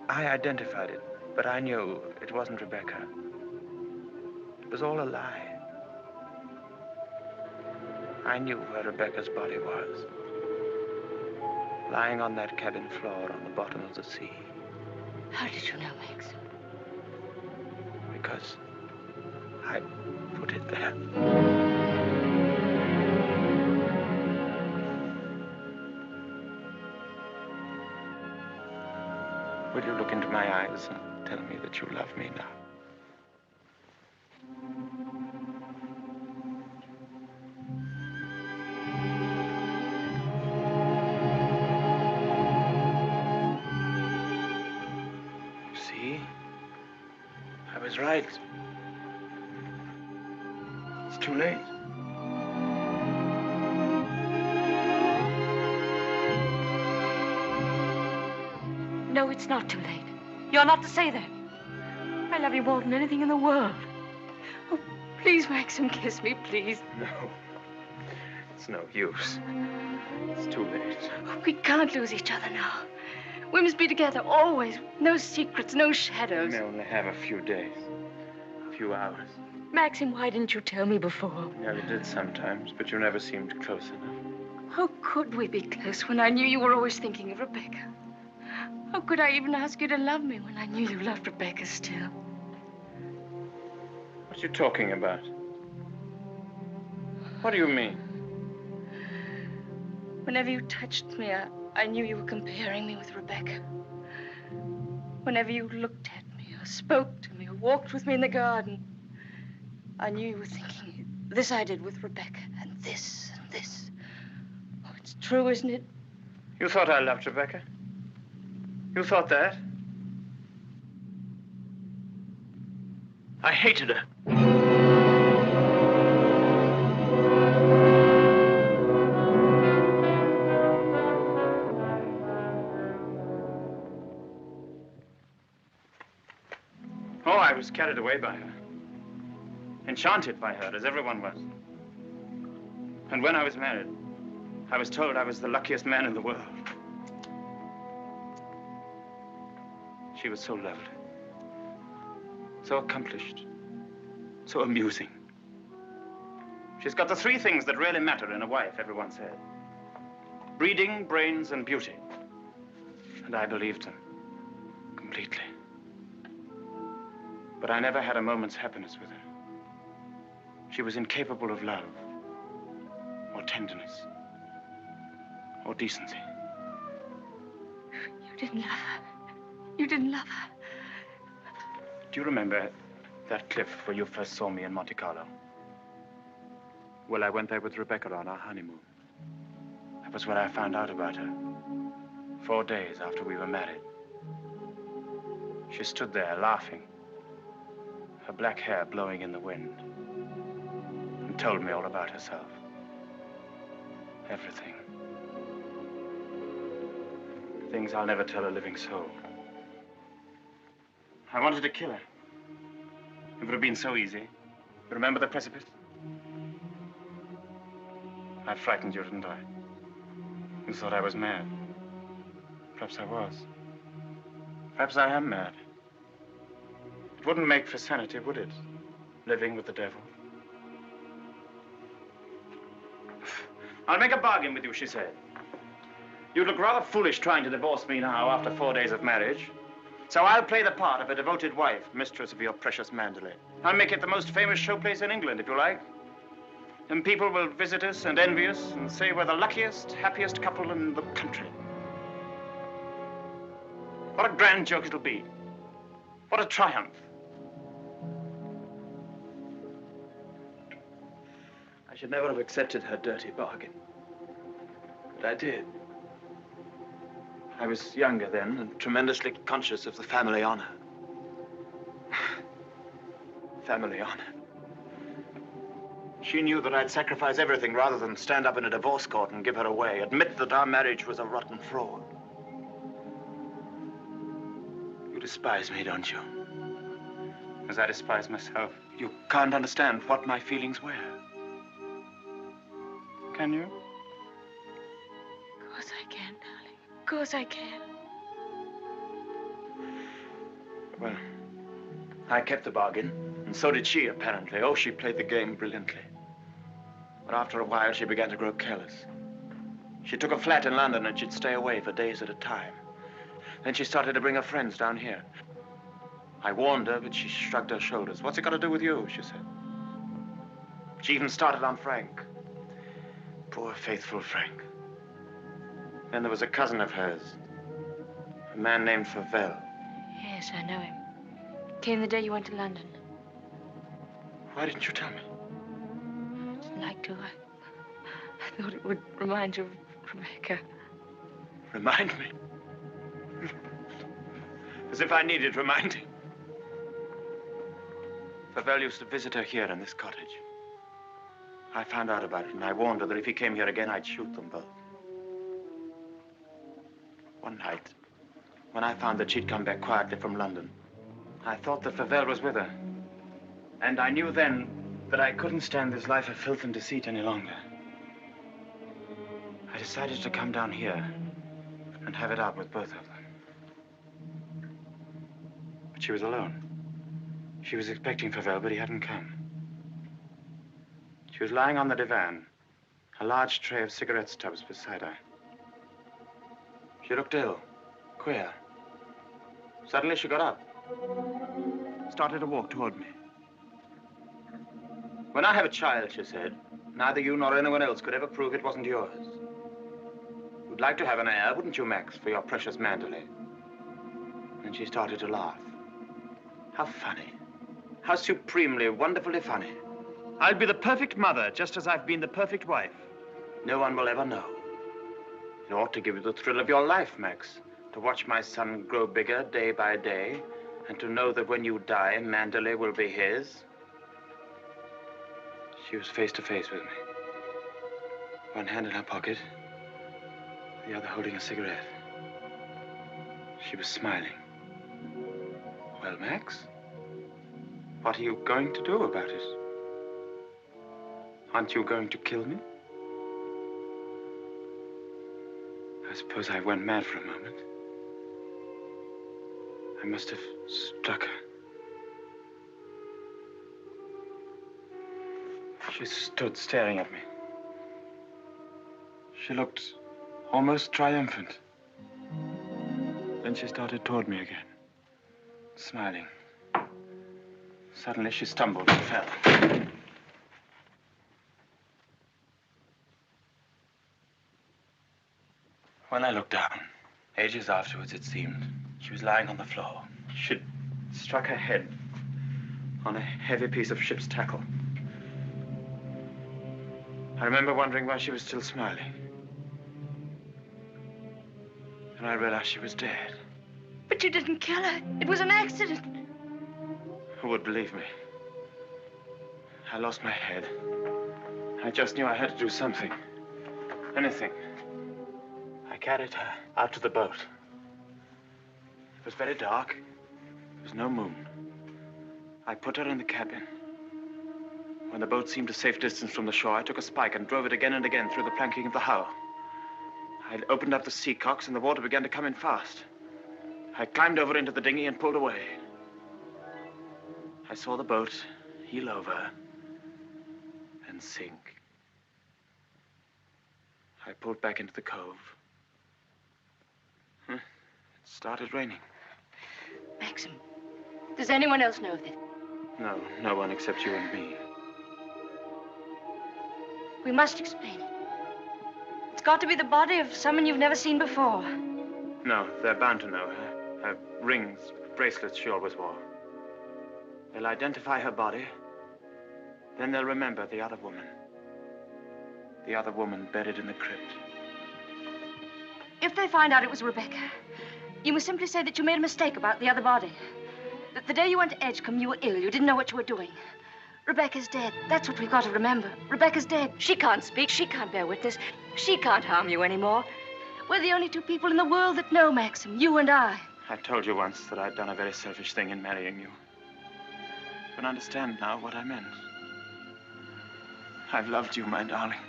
I identified it, but I knew it wasn't Rebecca. It was all a lie. I knew where Rebecca's body was. Lying on that cabin floor on the bottom of the sea. How did you know, Max? Because I put it there. Will you look into my eyes and tell me that you love me now? See? I was right. It's too late. No, it's not too late. You're not to say that. I love you more than anything in the world. Oh, please, Maxim, kiss me, please. No. It's no use. It's too late. Oh, we can't lose each other now. We must be together always. No secrets, no shadows. We may only have a few days. A few hours. Maxim, why didn't you tell me before? Yeah, you did sometimes, but you never seemed close enough. How could we be close when I knew you were always thinking of Rebecca? How could I even ask you to love me when I knew you loved Rebecca still? What are you talking about? What do you mean? Whenever you touched me, I knew you were comparing me with Rebecca. Whenever you looked at me or spoke to me or walked with me in the garden, I knew you were thinking, this I did with Rebecca, and this, and this. Oh, it's true, isn't it? You thought I loved Rebecca? You thought that? I hated her. Oh, I was carried away by her. Enchanted by her, as everyone was. And when I was married, I was told I was the luckiest man in the world. She was so lovely, so accomplished, so amusing. She's got the three things that really matter in a wife, everyone said. Breeding, brains, and beauty. And I believed them completely. But I never had a moment's happiness with her. She was incapable of love, or tenderness, or decency. You didn't love her. You didn't love her. Do you remember that cliff where you first saw me in Monte Carlo? Well, I went there with Rebecca on our honeymoon. That was when I found out about her. 4 days after we were married. She stood there laughing, her black hair blowing in the wind, and told me all about herself. Everything. Things I'll never tell a living soul. I wanted to kill her. It would have been so easy. You remember the precipice? I frightened you, didn't I? You thought I was mad. Perhaps I was. Perhaps I am mad. It wouldn't make for sanity, would it? Living with the devil. I'll make a bargain with you, she said. You'd look rather foolish trying to divorce me now after 4 days of marriage. So I'll play the part of a devoted wife, mistress of your precious Manderley. I'll make it the most famous showplace in England, if you like. And people will visit us and envy us and say we're the luckiest, happiest couple in the country. What a grand joke it'll be. What a triumph. I should never have accepted her dirty bargain. But I did. I was younger then and tremendously conscious of the family honor. Family honor. She knew that I'd sacrifice everything rather than stand up in a divorce court and give her away, admit that our marriage was a rotten fraud. You despise me, don't you? As I despise myself. You can't understand what my feelings were. Can you? Of course I can, darling. Of course I can. Well, I kept the bargain, and so did she, apparently. Oh, she played the game brilliantly. But after a while, she began to grow careless. She took a flat in London, and she'd stay away for days at a time. Then she started to bring her friends down here. I warned her, but she shrugged her shoulders. What's it got to do with you, she said. She even started on Frank. Poor, faithful Frank. Then there was a cousin of hers, a man named Favell. Yes, I know him. Came the day you went to London. Why didn't you tell me? I didn't like to. I thought it would remind you of Rebecca. Remind me? As if I needed reminding. Favell used to visit her here in this cottage. I found out about it, and I warned her that if he came here again, I'd shoot them both. One night, when I found that she'd come back quietly from London, I thought that Favell was with her. And I knew then that I couldn't stand this life of filth and deceit any longer. I decided to come down here and have it out with both of them. But she was alone. She was expecting Favell, but he hadn't come. She was lying on the divan, A large tray of cigarette stubs beside her. She looked ill, queer. Suddenly she got up, started to walk toward me. When I have a child, she said, neither you nor anyone else could ever prove it wasn't yours. You'd like to have an heir, wouldn't you, Max, for your precious Manderley? And she started to laugh. How funny. How supremely, wonderfully funny. I'll be the perfect mother, just as I've been the perfect wife. No one will ever know. It ought to give you the thrill of your life, Max, to watch my son grow bigger day by day, and to know that when you die, Manderley will be his. She was face to face with me. One hand in her pocket, the other holding a cigarette. She was smiling. Well, Max, what are you going to do about it? Aren't you going to kill me? I suppose I went mad for a moment. I must have struck her. She stood staring at me. She looked almost triumphant. Then she started toward me again, smiling. Suddenly she stumbled and fell. When I looked down, ages afterwards it seemed, she was lying on the floor. She'd struck her head on a heavy piece of ship's tackle. I remember wondering why she was still smiling. And I realized she was dead. But you didn't kill her. It was an accident. Who would believe me? I lost my head. I just knew I had to do something. Anything. I carried her out to the boat. It was very dark. There was no moon. I put her in the cabin. When the boat seemed a safe distance from the shore, I took a spike and drove it again and again through the planking of the hull. I opened up the sea cocks and the water began to come in fast. I climbed over into the dinghy and pulled away. I saw the boat heel over and sink. I pulled back into the cove. It started raining. Maxim, does anyone else know of this? No, no one except you and me. We must explain it. It's got to be the body of someone you've never seen before. No, they're bound to know. Her rings, bracelets she always wore. They'll identify her body. Then they'll remember the other woman. The other woman buried in the crypt. If they find out it was Rebecca, you must simply say that you made a mistake about the other body. That the day you went to Edgecombe, you were ill. You didn't know what you were doing. Rebecca's dead. That's what we've got to remember. Rebecca's dead. She can't speak. She can't bear witness. She can't harm you anymore. We're the only two people in the world that know, Maxim. You and I. I told you once that I'd done a very selfish thing in marrying you. You can understand now what I meant. I've loved you, my darling.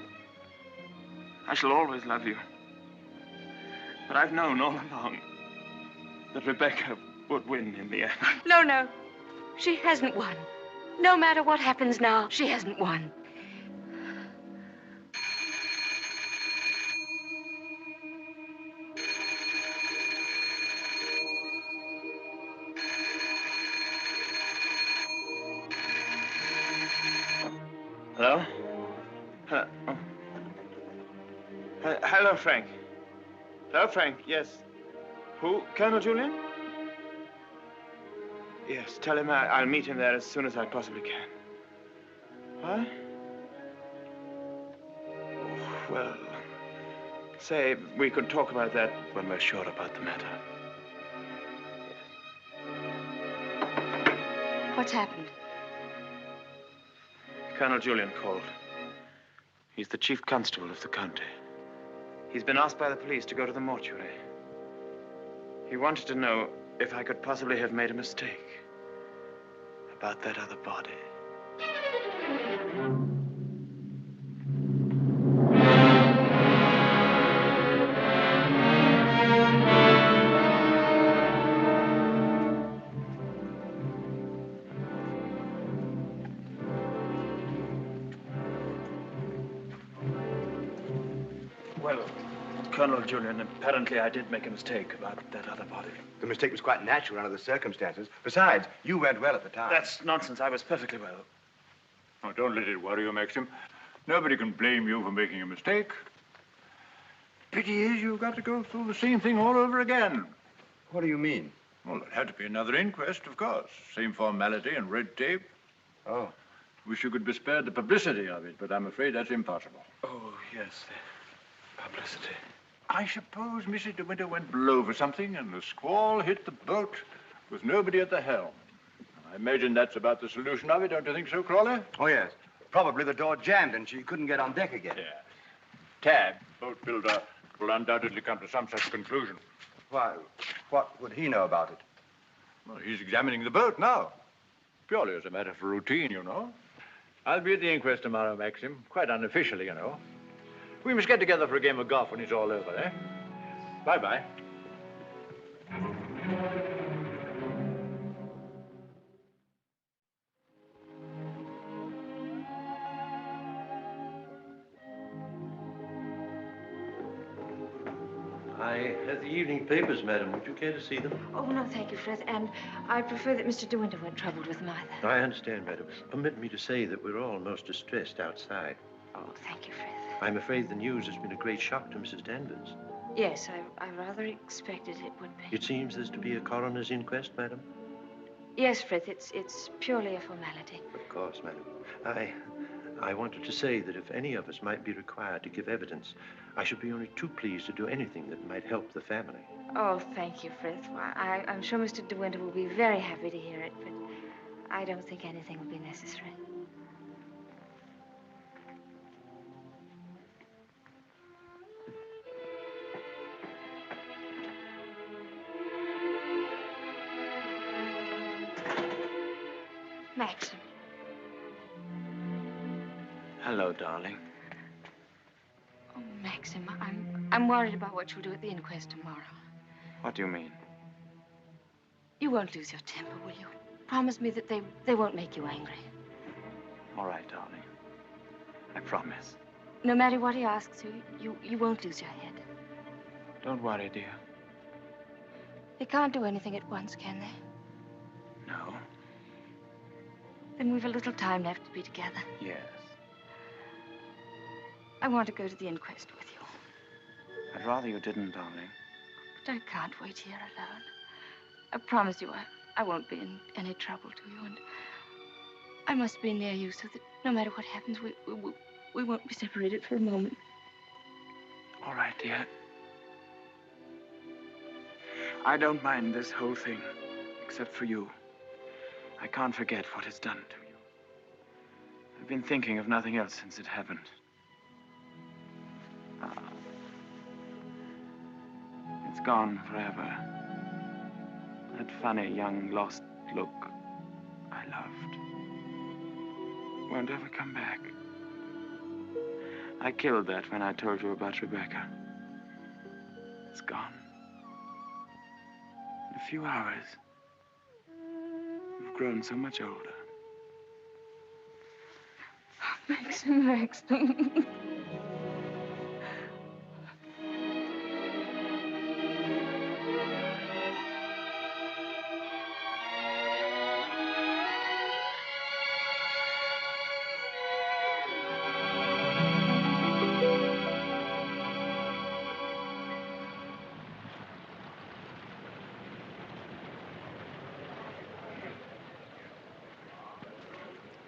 I shall always love you. But I've known all along that Rebecca would win in the end. No, no. She hasn't won. No matter what happens now, she hasn't won. Hello? Hello? Oh. Hello, Frank. Hello, Frank. Yes. Who? Colonel Julian? Yes, tell him I'll meet him there as soon as I possibly can. What? Well, say we could talk about that when we're sure about the matter. What's happened? Colonel Julian called. He's the chief constable of the county. He's been asked by the police to go to the mortuary. He wanted to know if I could possibly have made a mistake about that other body. Well, Colonel Julian, apparently I did make a mistake about that other body. The mistake was quite natural under the circumstances. Besides, you went well at the time. That's nonsense. I was perfectly well. Oh, don't let it worry you, Maxim. Nobody can blame you for making a mistake. Pity is you've got to go through the same thing all over again. What do you mean? Well, there'll have to be another inquest, of course. Same formality and red tape. Oh. Wish you could be spared the publicity of it, but I'm afraid that's impossible. Oh, yes, the publicity. I suppose Mrs. de Winter went below for something, and the squall hit the boat with nobody at the helm. I imagine that's about the solution of it, don't you think so, Crawley? Oh, yes. Probably the door jammed and she couldn't get on deck again. Yeah. Tab, boat builder, will undoubtedly come to some such conclusion. Why, what would he know about it? Well, he's examining the boat now. Purely as a matter of routine, you know. I'll be at the inquest tomorrow, Maxim. Quite unofficially, you know. We must get together for a game of golf when it's all over, eh? Bye-bye. I have the evening papers, madam. Would you care to see them? Oh, no, thank you, Frith. And I prefer that Mr. De Winter weren't troubled with them either. I understand, madam. Permit me to say that we're all most distressed outside. Oh, thank you, Frith. I'm afraid the news has been a great shock to Mrs. Danvers. Yes, I rather expected it would be. It seems there's to be a coroner's inquest, madam. Yes, Frith, it's purely a formality. Of course, madam. I wanted to say that if any of us might be required to give evidence, I should be only too pleased to do anything that might help the family. Oh, thank you, Frith. Well, I'm sure Mr. De Winter will be very happy to hear it, but I don't think anything will be necessary. Maxim. Hello, darling. Oh, Maxim, I'm worried about what you'll do at the inquest tomorrow. What do you mean? You won't lose your temper, will you? Promise me that they won't make you angry. All right, darling. I promise. No matter what he asks you won't lose your head. Don't worry, dear. They can't do anything at once, can they? No. Then we've a little time left to be together. Yes. I want to go to the inquest with you. I'd rather you didn't, darling. But I can't wait here alone. I promise you I won't be in any trouble to you, and I must be near you so that no matter what happens, we won't be separated for a moment. All right, dear. I don't mind this whole thing, except for you. I can't forget what it's done to you. I've been thinking of nothing else since it happened. It's gone forever. That funny, young, lost look I loved won't ever come back. I killed that when I told you about Rebecca. It's gone. In a few hours, you've grown so much older. Maxim.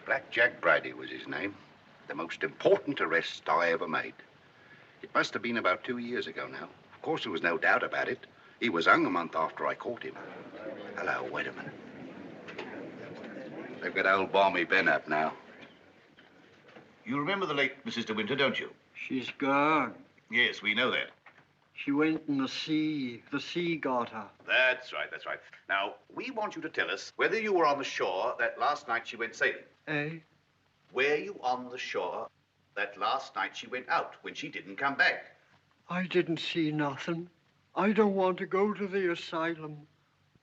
Black Jack Bridie was his name. The most important arrest I ever made. It must have been about 2 years ago now. Of course, there was no doubt about it. He was hung a month after I caught him. Hello, wait a minute. They've got old Balmy Ben up now. You remember the late Mrs. de Winter, don't you? She's gone. Yes, we know that. She went in the sea. The sea got her. That's right, that's right. Now, we want you to tell us whether you were on the shore that last night she went sailing. Eh? Were you on the shore that last night she went out when she didn't come back? I didn't see nothing. I don't want to go to the asylum.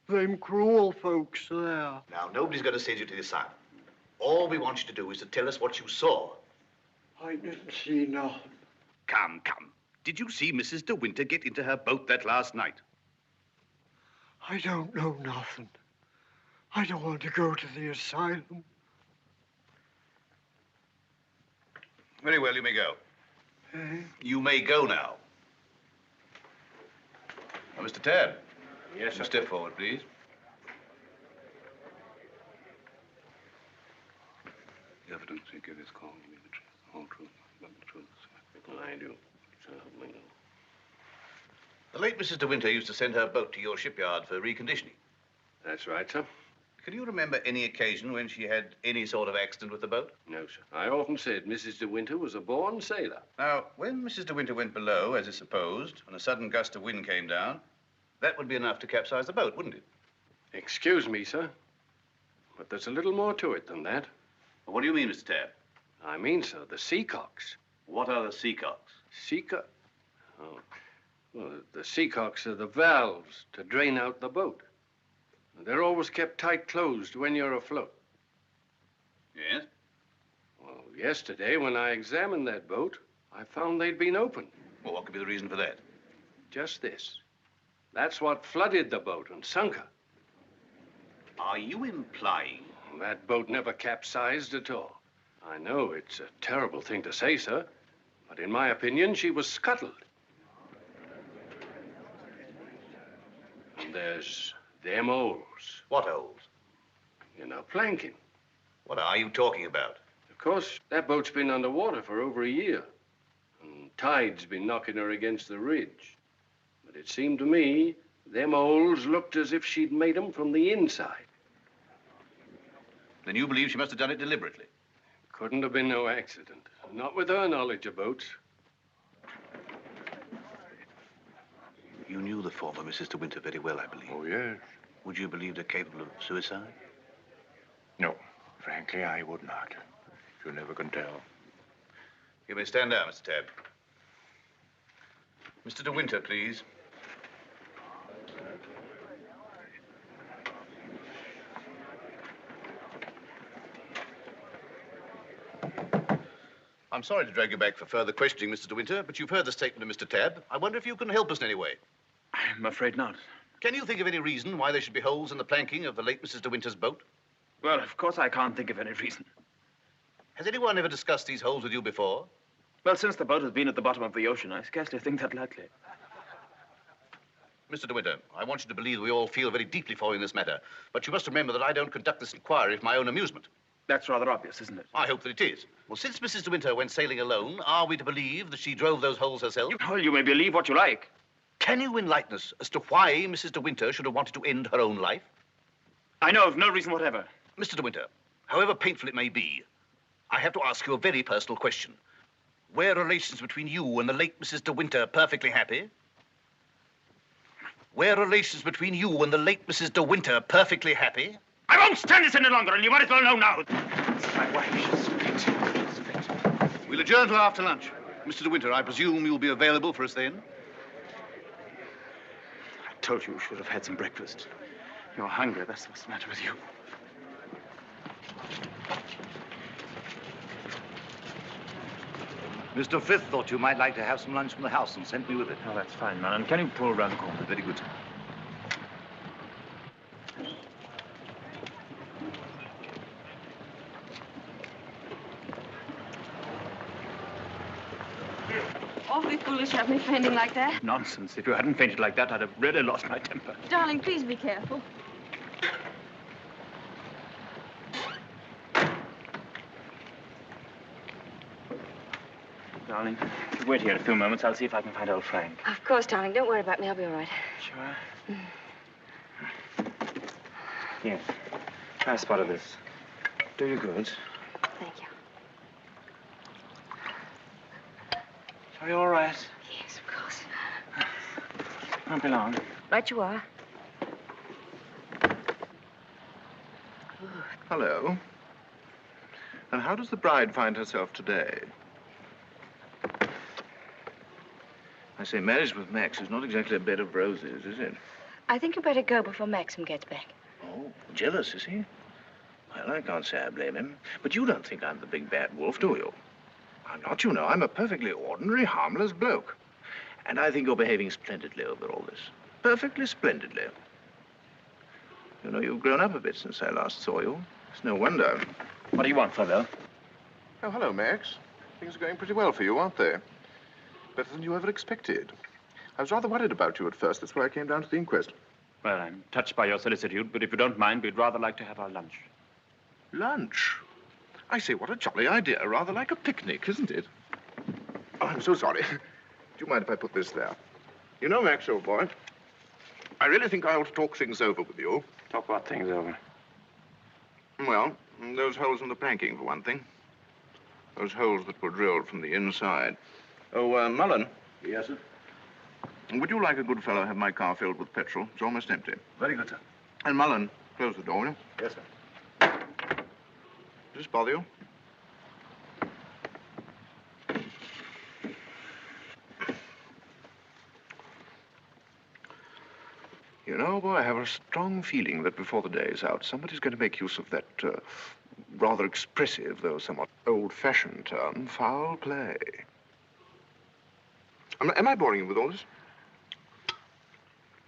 Them cruel folks there. Now, nobody's going to send you to the asylum. All we want you to do is to tell us what you saw. I didn't see nothing. Come, come. Did you see Mrs. de Winter get into her boat that last night? I don't know nothing. I don't want to go to the asylum. Very well, you may go. You may go now. Now, Mr. Tabb. Yes, sir. Step forward, please. The evidence you give is called to me the truth, the whole truth, but the truth. I do. So help me God. The late Mrs. de Winter used to send her boat to your shipyard for reconditioning. That's right, sir. Can you remember any occasion when she had any sort of accident with the boat? No, sir. I often said Mrs. de Winter was a born sailor. Now, when Mrs. de Winter went below, as is supposed, and a sudden gust of wind came down, that would be enough to capsize the boat, wouldn't it? Excuse me, sir, but there's a little more to it than that. Well, what do you mean, Mr. Tabb? I mean, sir, the seacocks. What are the seacocks? Oh, well, the seacocks are the valves to drain out the boat. They're always kept tight closed when you're afloat. Yes? Well, yesterday, when I examined that boat, I found they'd been opened. Well, what could be the reason for that? Just this. That's what flooded the boat and sunk her. Are you implying? That boat never capsized at all. I know it's a terrible thing to say, sir, but in my opinion, she was scuttled. And there's them holes. What holes? You know, planking. What are you talking about? Of course, that boat's been underwater for over a year. And tide's been knocking her against the ridge. But it seemed to me, them holes looked as if she'd made them from the inside. Then you believe she must have done it deliberately? Couldn't have been no accident. Not with her knowledge of boats. You knew the former Mrs. de Winter very well, I believe. Oh, yes. Would you believe her capable of suicide? No. Frankly, I would not. You never can tell. You may stand down, Mr. Tabb. Mr. de Winter, please. I'm sorry to drag you back for further questioning, Mr. de Winter, but you've heard the statement of Mr. Tabb. I wonder if you can help us in any way. I'm afraid not. Can you think of any reason why there should be holes in the planking of the late Mrs. de Winter's boat? Well, of course I can't think of any reason. Has anyone ever discussed these holes with you before? Well, since the boat has been at the bottom of the ocean, I scarcely think that likely. Mr. de Winter, I want you to believe we all feel very deeply for you in this matter, but you must remember that I don't conduct this inquiry for my own amusement. That's rather obvious, isn't it? I hope that it is. Well, since Mrs. de Winter went sailing alone, are we to believe that she drove those holes herself? Well, you may believe what you like. Can you enlighten us as to why Mrs. de Winter should have wanted to end her own life? I know of no reason whatever. Mr. de Winter, however painful it may be, I have to ask you a very personal question. Were relations between you and the late Mrs. de Winter perfectly happy? Were relations between you and the late Mrs. de Winter perfectly happy? I won't stand this any longer, and you might as well know now. My wife, she's fit. She's fit. We'll adjourn till after lunch. Mr. de Winter, I presume you'll be available for us then? I told you you should have had some breakfast. You're hungry, that's what's the matter with you. Mr. Frith thought you might like to have some lunch from the house and sent me with it. Oh, that's fine, man. And can you pull around the corner? Very good, sir. Awfully foolish to have me fainting like that. Nonsense. If you hadn't fainted like that, I'd have really lost my temper. Darling, please be careful. Darling, if you wait here a few moments, I'll see if I can find old Frank. Of course, darling. Don't worry about me. I'll be all right. Sure? Here. Try a spot of this. Do you good. Thank you. Are you all right? Yes, of course. Won't be long. Right you are. Hello. And how does the bride find herself today? I say, marriage with Max is not exactly a bed of roses, is it? I think you better go before Maxim gets back. Oh, jealous, is he? Well, I can't say I blame him. But you don't think I'm the big bad wolf, do you? I'm not, you know. I'm a perfectly ordinary, harmless bloke. And I think you're behaving splendidly over all this. Perfectly splendidly. You know, you've grown up a bit since I last saw you. It's no wonder. What do you want, Furlough? Oh, hello, Max. Things are going pretty well for you, aren't they? Better than you ever expected. I was rather worried about you at first. That's why I came down to the inquest. Well, I'm touched by your solicitude, but if you don't mind, we'd rather like to have our lunch. Lunch? I say, what a jolly idea. Rather like a picnic, isn't it? Oh, I'm so sorry. Do you mind if I put this there? You know, Max, old boy, I really think I ought to talk things over with you. Talk what things over? Well, those holes in the planking, for one thing. Those holes that were drilled from the inside. Oh, Mullen. Yes, sir? Would you, like a good fellow, have my car filled with petrol? It's almost empty. Very good, sir. And Mullen, close the door, will you? Yes, sir. Does this bother you? You know, boy, I have a strong feeling that before the day is out, somebody's going to make use of that rather expressive, though somewhat old-fashioned term, foul play. Am I boring you with all this?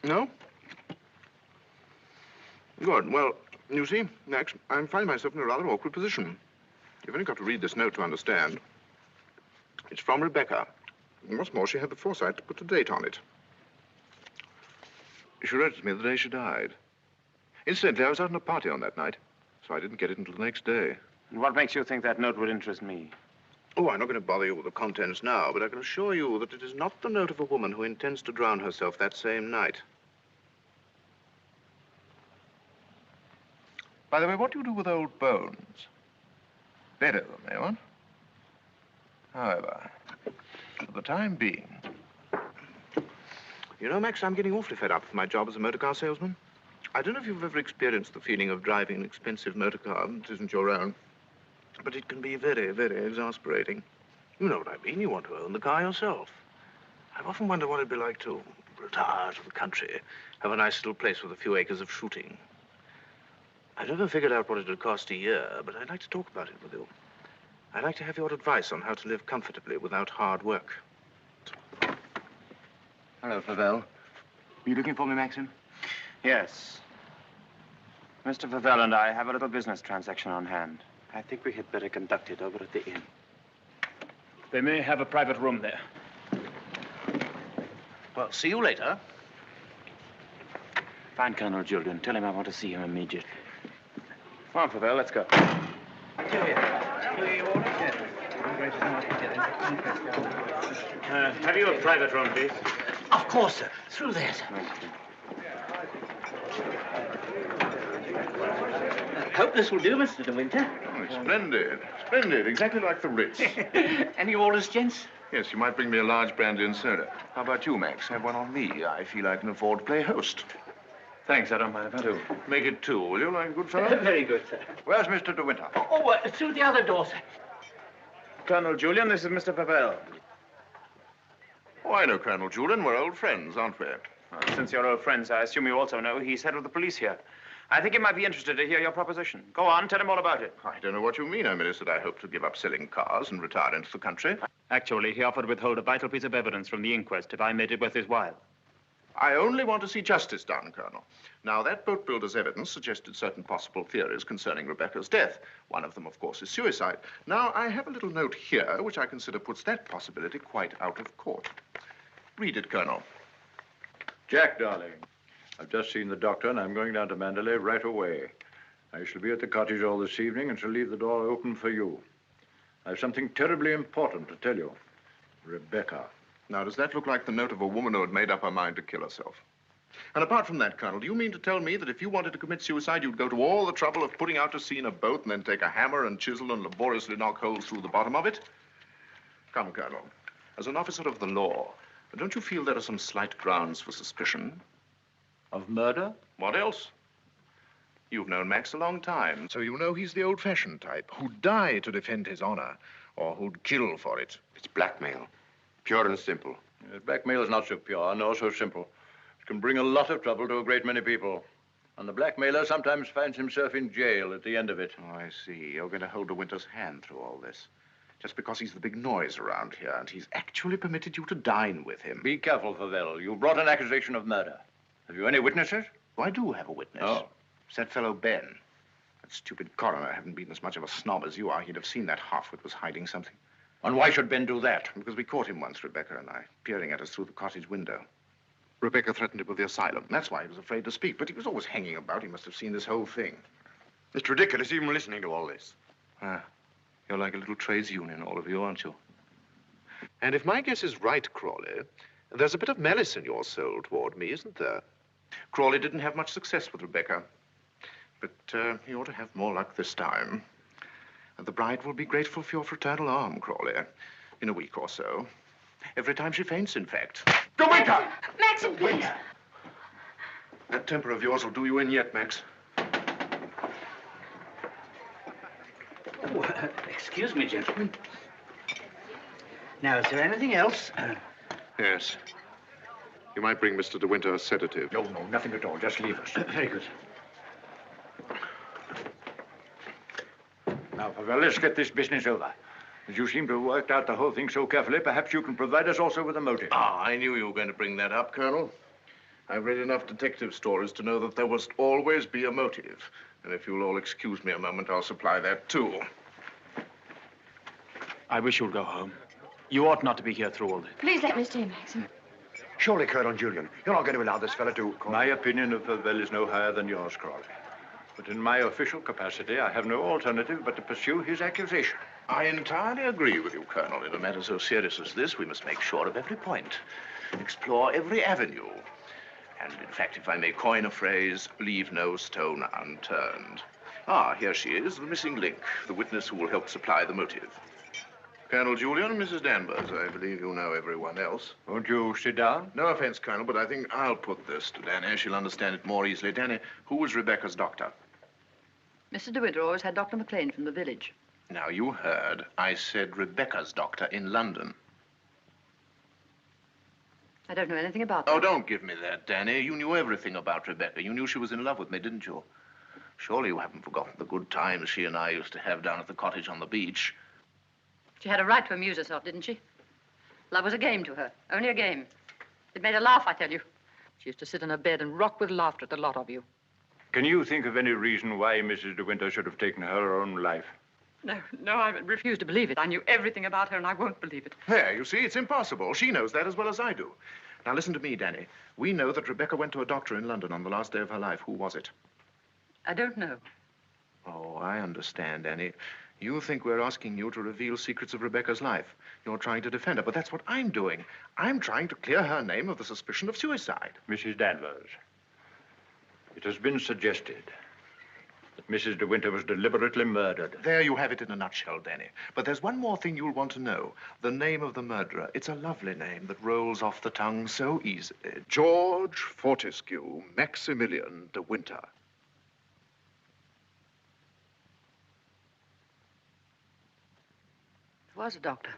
No? Good. Well, you see, Max, I'm finding myself in a rather awkward position. You've only got to read this note to understand. It's from Rebecca. And what's more, she had the foresight to put a date on it. She wrote it to me the day she died. Incidentally, I was out on a party on that night, so I didn't get it until the next day. And what makes you think that note would interest me? Oh, I'm not going to bother you with the contents now, but I can assure you that it is not the note of a woman who intends to drown herself that same night. By the way, what do you do with old bones? Bury them, eh, what? However, for the time being... You know, Max, I'm getting awfully fed up with my job as a motor car salesman. I don't know if you've ever experienced the feeling of driving an expensive motor car that isn't your own, but it can be very, very exasperating. You know what I mean. You want to own the car yourself. I've often wondered what it'd be like to retire to the country, have a nice little place with a few acres of shooting. I've never figured out what it would cost a year, but I'd like to talk about it with you. I'd like to have your advice on how to live comfortably without hard work. Hello, Favell. Were you looking for me, Maxim? Yes. Mr. Favell and I have a little business transaction on hand. I think we had better conduct it over at the inn. They may have a private room there. Well, see you later. Find Colonel Julian. Tell him I want to see him immediately. Come on, Favell, let's go. Have you a private room, please? Of course, sir. Through there, sir. Hope this will do, Mr. de Winter. Oh, splendid. Splendid. Exactly like the Ritz. Any orders, gents? Yes, you might bring me a large brandy and soda. How about you, Max? Have one on me. I feel I can afford to play host. Thanks, I don't mind if I do. Make it two, will you, like a good fellow? Very good, sir. Where's Mr. de Winter? Through the other door, sir. Colonel Julian, this is Mr. Favell. Oh, I know Colonel Julian. We're old friends, aren't we? Well, since you're old friends, I assume you also know he's head of the police here. I think he might be interested to hear your proposition. Go on, tell him all about it. I don't know what you mean. I merely said I hope to give up selling cars and retire into the country. Actually, he offered to withhold a vital piece of evidence from the inquest if I made it worth his while. I only want to see justice done, Colonel. Now, that boat builder's evidence suggested certain possible theories concerning Rebecca's death. One of them, of course, is suicide. Now, I have a little note here which I consider puts that possibility quite out of court. Read it, Colonel. Jack, darling, I've just seen the doctor, and I'm going down to Manderley right away. I shall be at the cottage all this evening and shall leave the door open for you. I have something terribly important to tell you. Rebecca. Now, does that look like the note of a woman who had made up her mind to kill herself? And apart from that, Colonel, do you mean to tell me that if you wanted to commit suicide, you'd go to all the trouble of putting out to sea in a boat and then take a hammer and chisel and laboriously knock holes through the bottom of it? Come, Colonel, as an officer of the law, don't you feel there are some slight grounds for suspicion? Of murder? What else? You've known Max a long time, so you know he's the old-fashioned type who'd die to defend his honor, or who'd kill for it. It's blackmail. Pure and simple. Blackmail is not so pure, nor so simple. It can bring a lot of trouble to a great many people. And the blackmailer sometimes finds himself in jail at the end of it. Oh, I see. You're going to hold de Winter's hand through all this. Just because he's the big noise around here, and he's actually permitted you to dine with him. Be careful, Favell. You brought an accusation of murder. Have you any witnesses? Oh, I do have a witness. Oh. It's that fellow Ben. That stupid coroner hadn't been as much of a snob as you are. He'd have seen that halfwit was hiding something. And why should Ben do that? Because we caught him once, Rebecca and I, peering at us through the cottage window. Rebecca threatened him with the asylum. That's why he was afraid to speak, but he was always hanging about. He must have seen this whole thing. It's ridiculous even listening to all this. Ah, you're like a little trades union, all of you, aren't you? And if my guess is right, Crawley, there's a bit of malice in your soul toward me, isn't there? Crawley didn't have much success with Rebecca, but he ought to have more luck this time. And the bride will be grateful for your fraternal arm, Crawley, in a week or so. Every time she faints, in fact. De Winter! Maxim, please. That temper of yours will do you in yet, Max. Oh, excuse me, gentlemen. Now, is there anything else? Yes. You might bring Mr. De Winter a sedative. No, nothing at all. Just leave us. Very good. Now, Favell, let's get this business over. As you seem to have worked out the whole thing so carefully, perhaps you can provide us also with a motive. Ah, I knew you were going to bring that up, Colonel. I've read enough detective stories to know that there must always be a motive. And if you'll all excuse me a moment, I'll supply that, too. I wish you'd go home. You ought not to be here through all this. Please let me stay, Maxim. Surely, Colonel Julian, you're not going to allow this fellow to... My opinion of Favell is no higher than yours, Crawley. But in my official capacity, I have no alternative but to pursue his accusation. I entirely agree with you, Colonel. In a matter so serious as this, we must make sure of every point, explore every avenue. And, in fact, if I may coin a phrase, leave no stone unturned. Ah, here she is, the missing link, the witness who will help supply the motive. Colonel Julian, Mrs. Danvers, I believe you know everyone else. Won't you sit down? No offense, Colonel, but I think I'll put this to Danny. She'll understand it more easily. Danny, who was Rebecca's doctor? Mrs. De Winter always had Dr. McLean from the village. Now, you heard. I said Rebecca's doctor in London. I don't know anything about that. Oh, don't give me that, Danny. You knew everything about Rebecca. You knew she was in love with me, didn't you? Surely you haven't forgotten the good times she and I used to have down at the cottage on the beach. She had a right to amuse herself, didn't she? Love was a game to her, only a game. It made her laugh, I tell you. She used to sit in her bed and rock with laughter at the lot of you. Can you think of any reason why Mrs. De Winter should have taken her own life? No, I refuse to believe it. I knew everything about her, and I won't believe it. There, you see, it's impossible. She knows that as well as I do. Now, listen to me, Danny. We know that Rebecca went to a doctor in London on the last day of her life. Who was it? I don't know. Oh, I understand, Danny. You think we're asking you to reveal secrets of Rebecca's life. You're trying to defend her, but that's what I'm doing. I'm trying to clear her name of the suspicion of suicide. Mrs. Danvers, it has been suggested that Mrs. De Winter was deliberately murdered. There you have it in a nutshell, Danny. But there's one more thing you'll want to know. The name of the murderer. It's a lovely name that rolls off the tongue so easily. George Fortescue Maximilian De Winter. There was a doctor.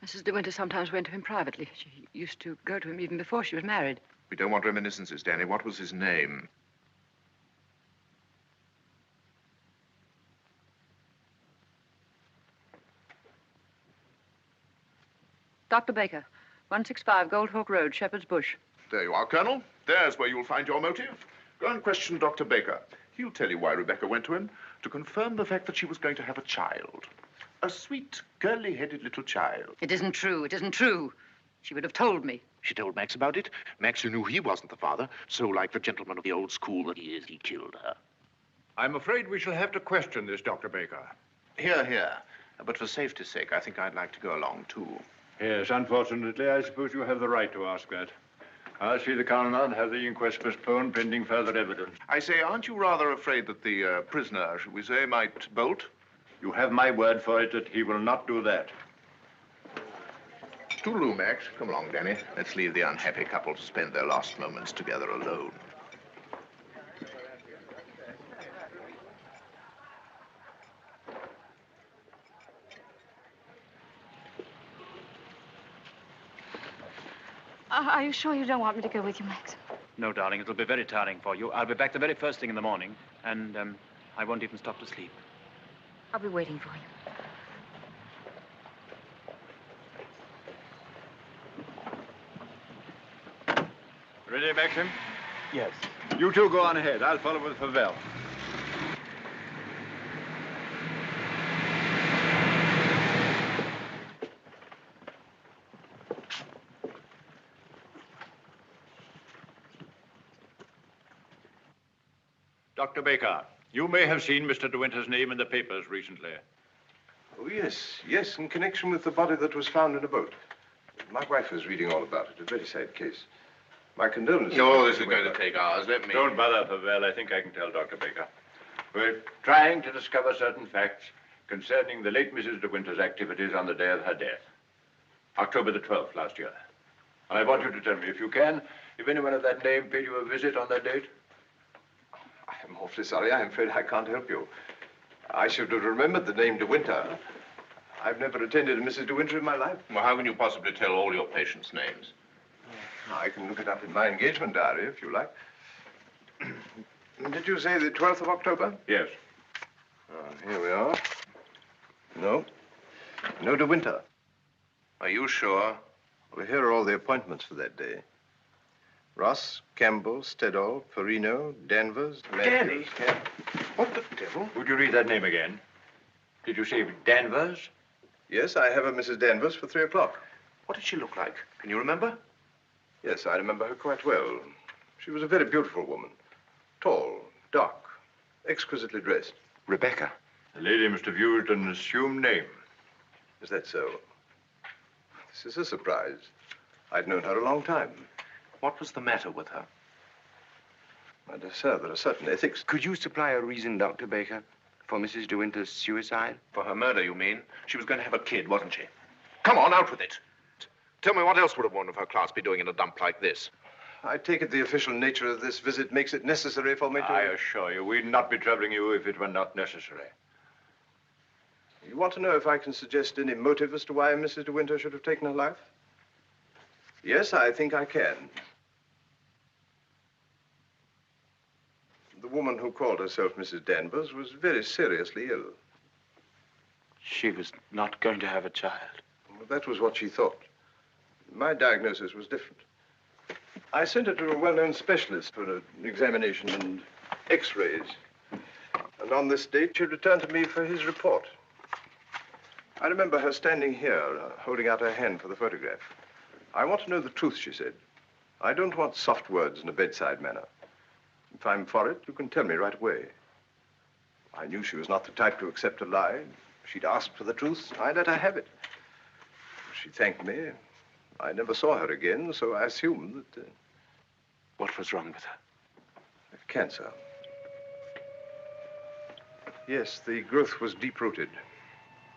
Mrs. De Winter sometimes went to him privately. She used to go to him even before she was married. We don't want reminiscences, Danny. What was his name? Dr. Baker, 165 Goldhawk Road, Shepherd's Bush. There you are, Colonel. There's where you'll find your motive. Go and question Dr. Baker. He'll tell you why Rebecca went to him, to confirm the fact that she was going to have a child. A sweet, curly-headed little child. It isn't true. It isn't true. She would have told me. She told Max about it. Max, who knew he wasn't the father, so like the gentleman of the old school that he is, he killed her. I'm afraid we shall have to question this, Dr. Baker. Here. But for safety's sake, I think I'd like to go along, too. Yes, unfortunately, I suppose you have the right to ask that. I'll see the coroner and have the inquest postponed pending further evidence. I say, aren't you rather afraid that the prisoner, shall we say, might bolt? You have my word for it that he will not do that. Toodaloo, Max. Come along, Danny. Let's leave the unhappy couple to spend their last moments together alone. Are you sure you don't want me to go with you, Max? No, darling, it'll be very tiring for you. I'll be back the very first thing in the morning, and I won't even stop to sleep. I'll be waiting for you. Ready, Maxim? Yes. You two go on ahead. I'll follow with Favell. Dr. Baker, you may have seen Mr. De Winter's name in the papers recently. Oh, yes, in connection with the body that was found in a boat. My wife was reading all about it. A very sad case. My condolences. No, this is going to take hours. Let me... Don't bother, Favell. I think I can tell Dr. Baker. We're trying to discover certain facts concerning the late Mrs. De Winter's activities on the day of her death. October the 12th last year. And I want you to tell me, if you can, if anyone of that name paid you a visit on that date. I'm awfully sorry. I'm afraid I can't help you. I should have remembered the name De Winter. I've never attended a Mrs. De Winter in my life. Well, how can you possibly tell all your patients' names? I can look it up in my engagement diary, if you like. Did you say the 12th of October? Yes. Here we are. No De Winter. Are you sure? Well, here are all the appointments for that day. Ross, Campbell, Stedall, Perino, Danvers, Danny? Yeah. What the devil? Would you read that name again? Did you say Danvers? Yes, I have a Mrs. Danvers for 3 o'clock. What did she look like? Can you remember? Yes, I remember her quite well. She was a very beautiful woman. Tall, dark, exquisitely dressed. Rebecca. The lady must have used an assumed name. Is that so? This is a surprise. I'd known her a long time. What was the matter with her? My dear sir, there are certain ethics. Could you supply a reason, Dr. Baker, for Mrs. De Winter's suicide? For her murder, you mean? She was going to have a kid, wasn't she? Come on, out with it. Tell me, what else would a woman of her class be doing in a dump like this? I take it the official nature of this visit makes it necessary for me to... I assure you, we'd not be troubling you if it were not necessary. You want to know if I can suggest any motive as to why Mrs. De Winter should have taken her life? Yes, I think I can. The woman who called herself Mrs. Danvers was very seriously ill. She was not going to have a child. Well, that was what she thought. My diagnosis was different. I sent her to a well-known specialist for an examination and x-rays. And on this date, she returned to me for his report. I remember her standing here, holding out her hand for the photograph. I want to know the truth, she said. I don't want soft words in a bedside manner. If I'm for it, you can tell me right away. I knew she was not the type to accept a lie. She'd asked for the truth. I let her have it. She thanked me. I never saw her again, so I assumed that... What was wrong with her? Cancer. Yes, the growth was deep-rooted.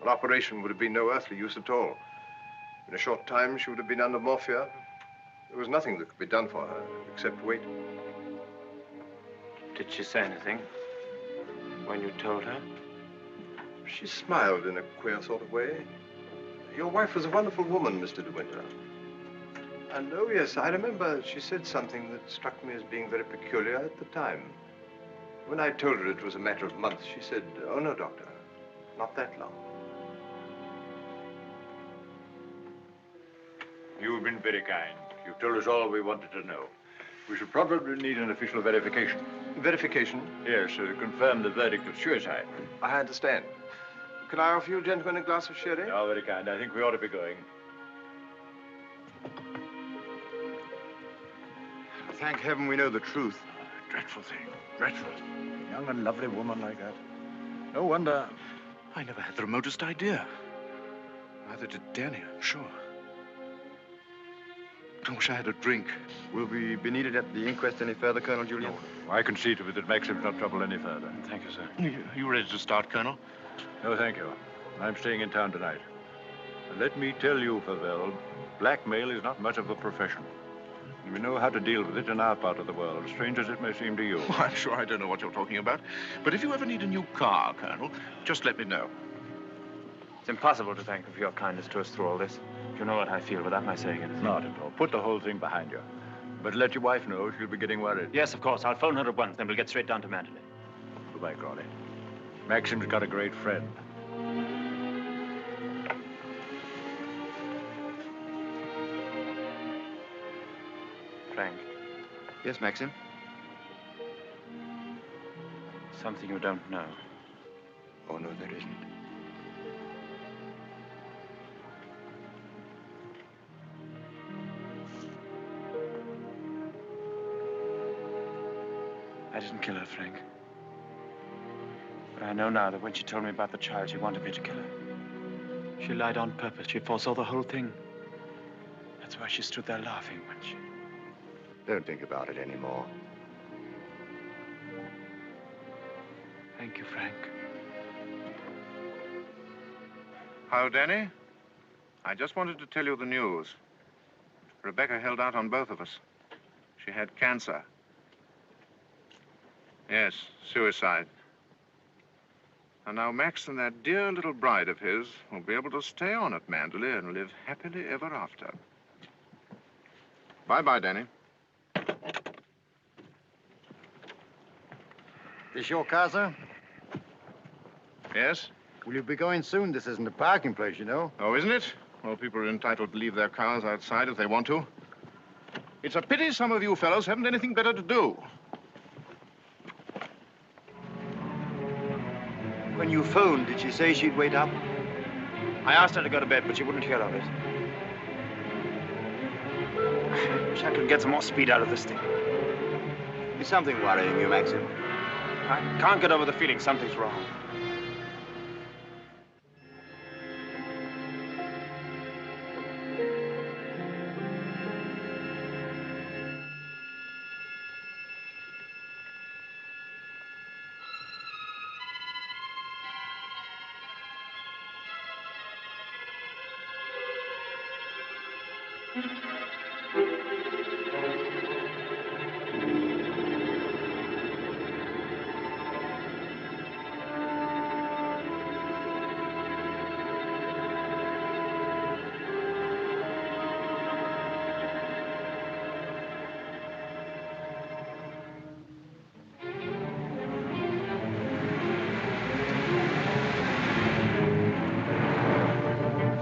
An operation would have been no earthly use at all. In a short time, she would have been under morphia. There was nothing that could be done for her, except wait. Did she say anything when you told her? She smiled in a queer sort of way. Your wife was a wonderful woman, Mr. De Winter. And, oh, yes, I remember she said something that struck me as being very peculiar at the time. When I told her it was a matter of months, she said, "Oh, no, doctor, not that long." You've been very kind. You've told us all we wanted to know. We should probably need an official verification. Verification? Yes, to confirm the verdict of suicide. I understand. Can I offer you gentlemen a glass of sherry? Oh, very kind. I think we ought to be going. Thank heaven we know the truth. Dreadful thing. Dreadful. A young and lovely woman like that. No wonder. I never had the remotest idea. Neither did Danny, I'm sure. I wish I had a drink. Will we be needed at the inquest any further, Colonel Julian? No. I can see to it that Maxim's not troubled any further. Thank you, sir. You ready to start, Colonel? No, thank you. I'm staying in town tonight. And let me tell you, Favell, blackmail is not much of a profession. We know how to deal with it in our part of the world, strange as it may seem to you. Well, I'm sure I don't know what you're talking about. But if you ever need a new car, Colonel, just let me know. It's impossible to thank you for your kindness to us through all this. You know what I feel without my saying anything. Not at all. Put the whole thing behind you. But let your wife know she'll be getting worried. Yes, of course. I'll phone her at once, then we'll get straight down to Manderley. Goodbye, Crawley. Maxim's got a great friend. Frank, Yes, Maxim? Something you don't know. Oh, no, there isn't. I didn't kill her, Frank. But I know now that when she told me about the child, she wanted me to kill her. She lied on purpose. She foresaw the whole thing. That's why she stood there laughing when she... Don't think about it anymore. Thank you, Frank. How, Danny? I just wanted to tell you the news. Rebecca held out on both of us. She had cancer. Yes, suicide. And now Max and that dear little bride of his will be able to stay on at Manderley and live happily ever after. Bye-bye, Danny. This your car, sir? Yes? Will you be going soon? This isn't a parking place, you know. Oh, isn't it? Well, people are entitled to leave their cars outside if they want to. It's a pity some of you fellows haven't anything better to do. When you phoned, did she say she'd wait up? I asked her to go to bed, but she wouldn't hear of it. I wish I could get some more speed out of this thing. Is something worrying you, Maxim? I can't get over the feeling something's wrong.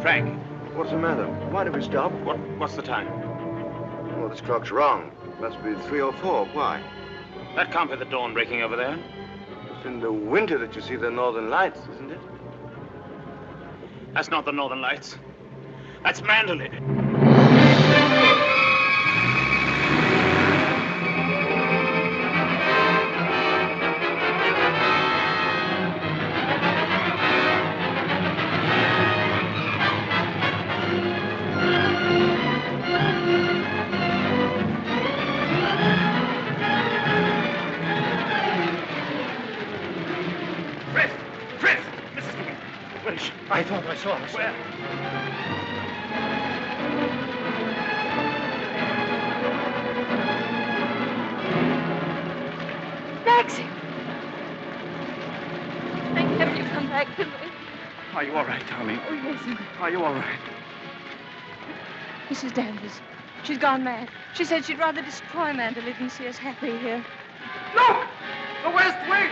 Frank. What's the matter? Why did we stop? What's the time? Well, this clock's wrong. It must be 3 or 4. Why? That can't be the dawn breaking over there. It's in the winter that you see the northern lights, isn't it? That's not the northern lights. That's Manderley. I thought I saw her. Where? Maxim! Thank heaven you've come back to me. Are you all right, darling? Oh, yes, sir. Are you all right? Mrs. Danvers. She's gone mad. She said she'd rather destroy Manderley than see us happy here. Look! The West Wing!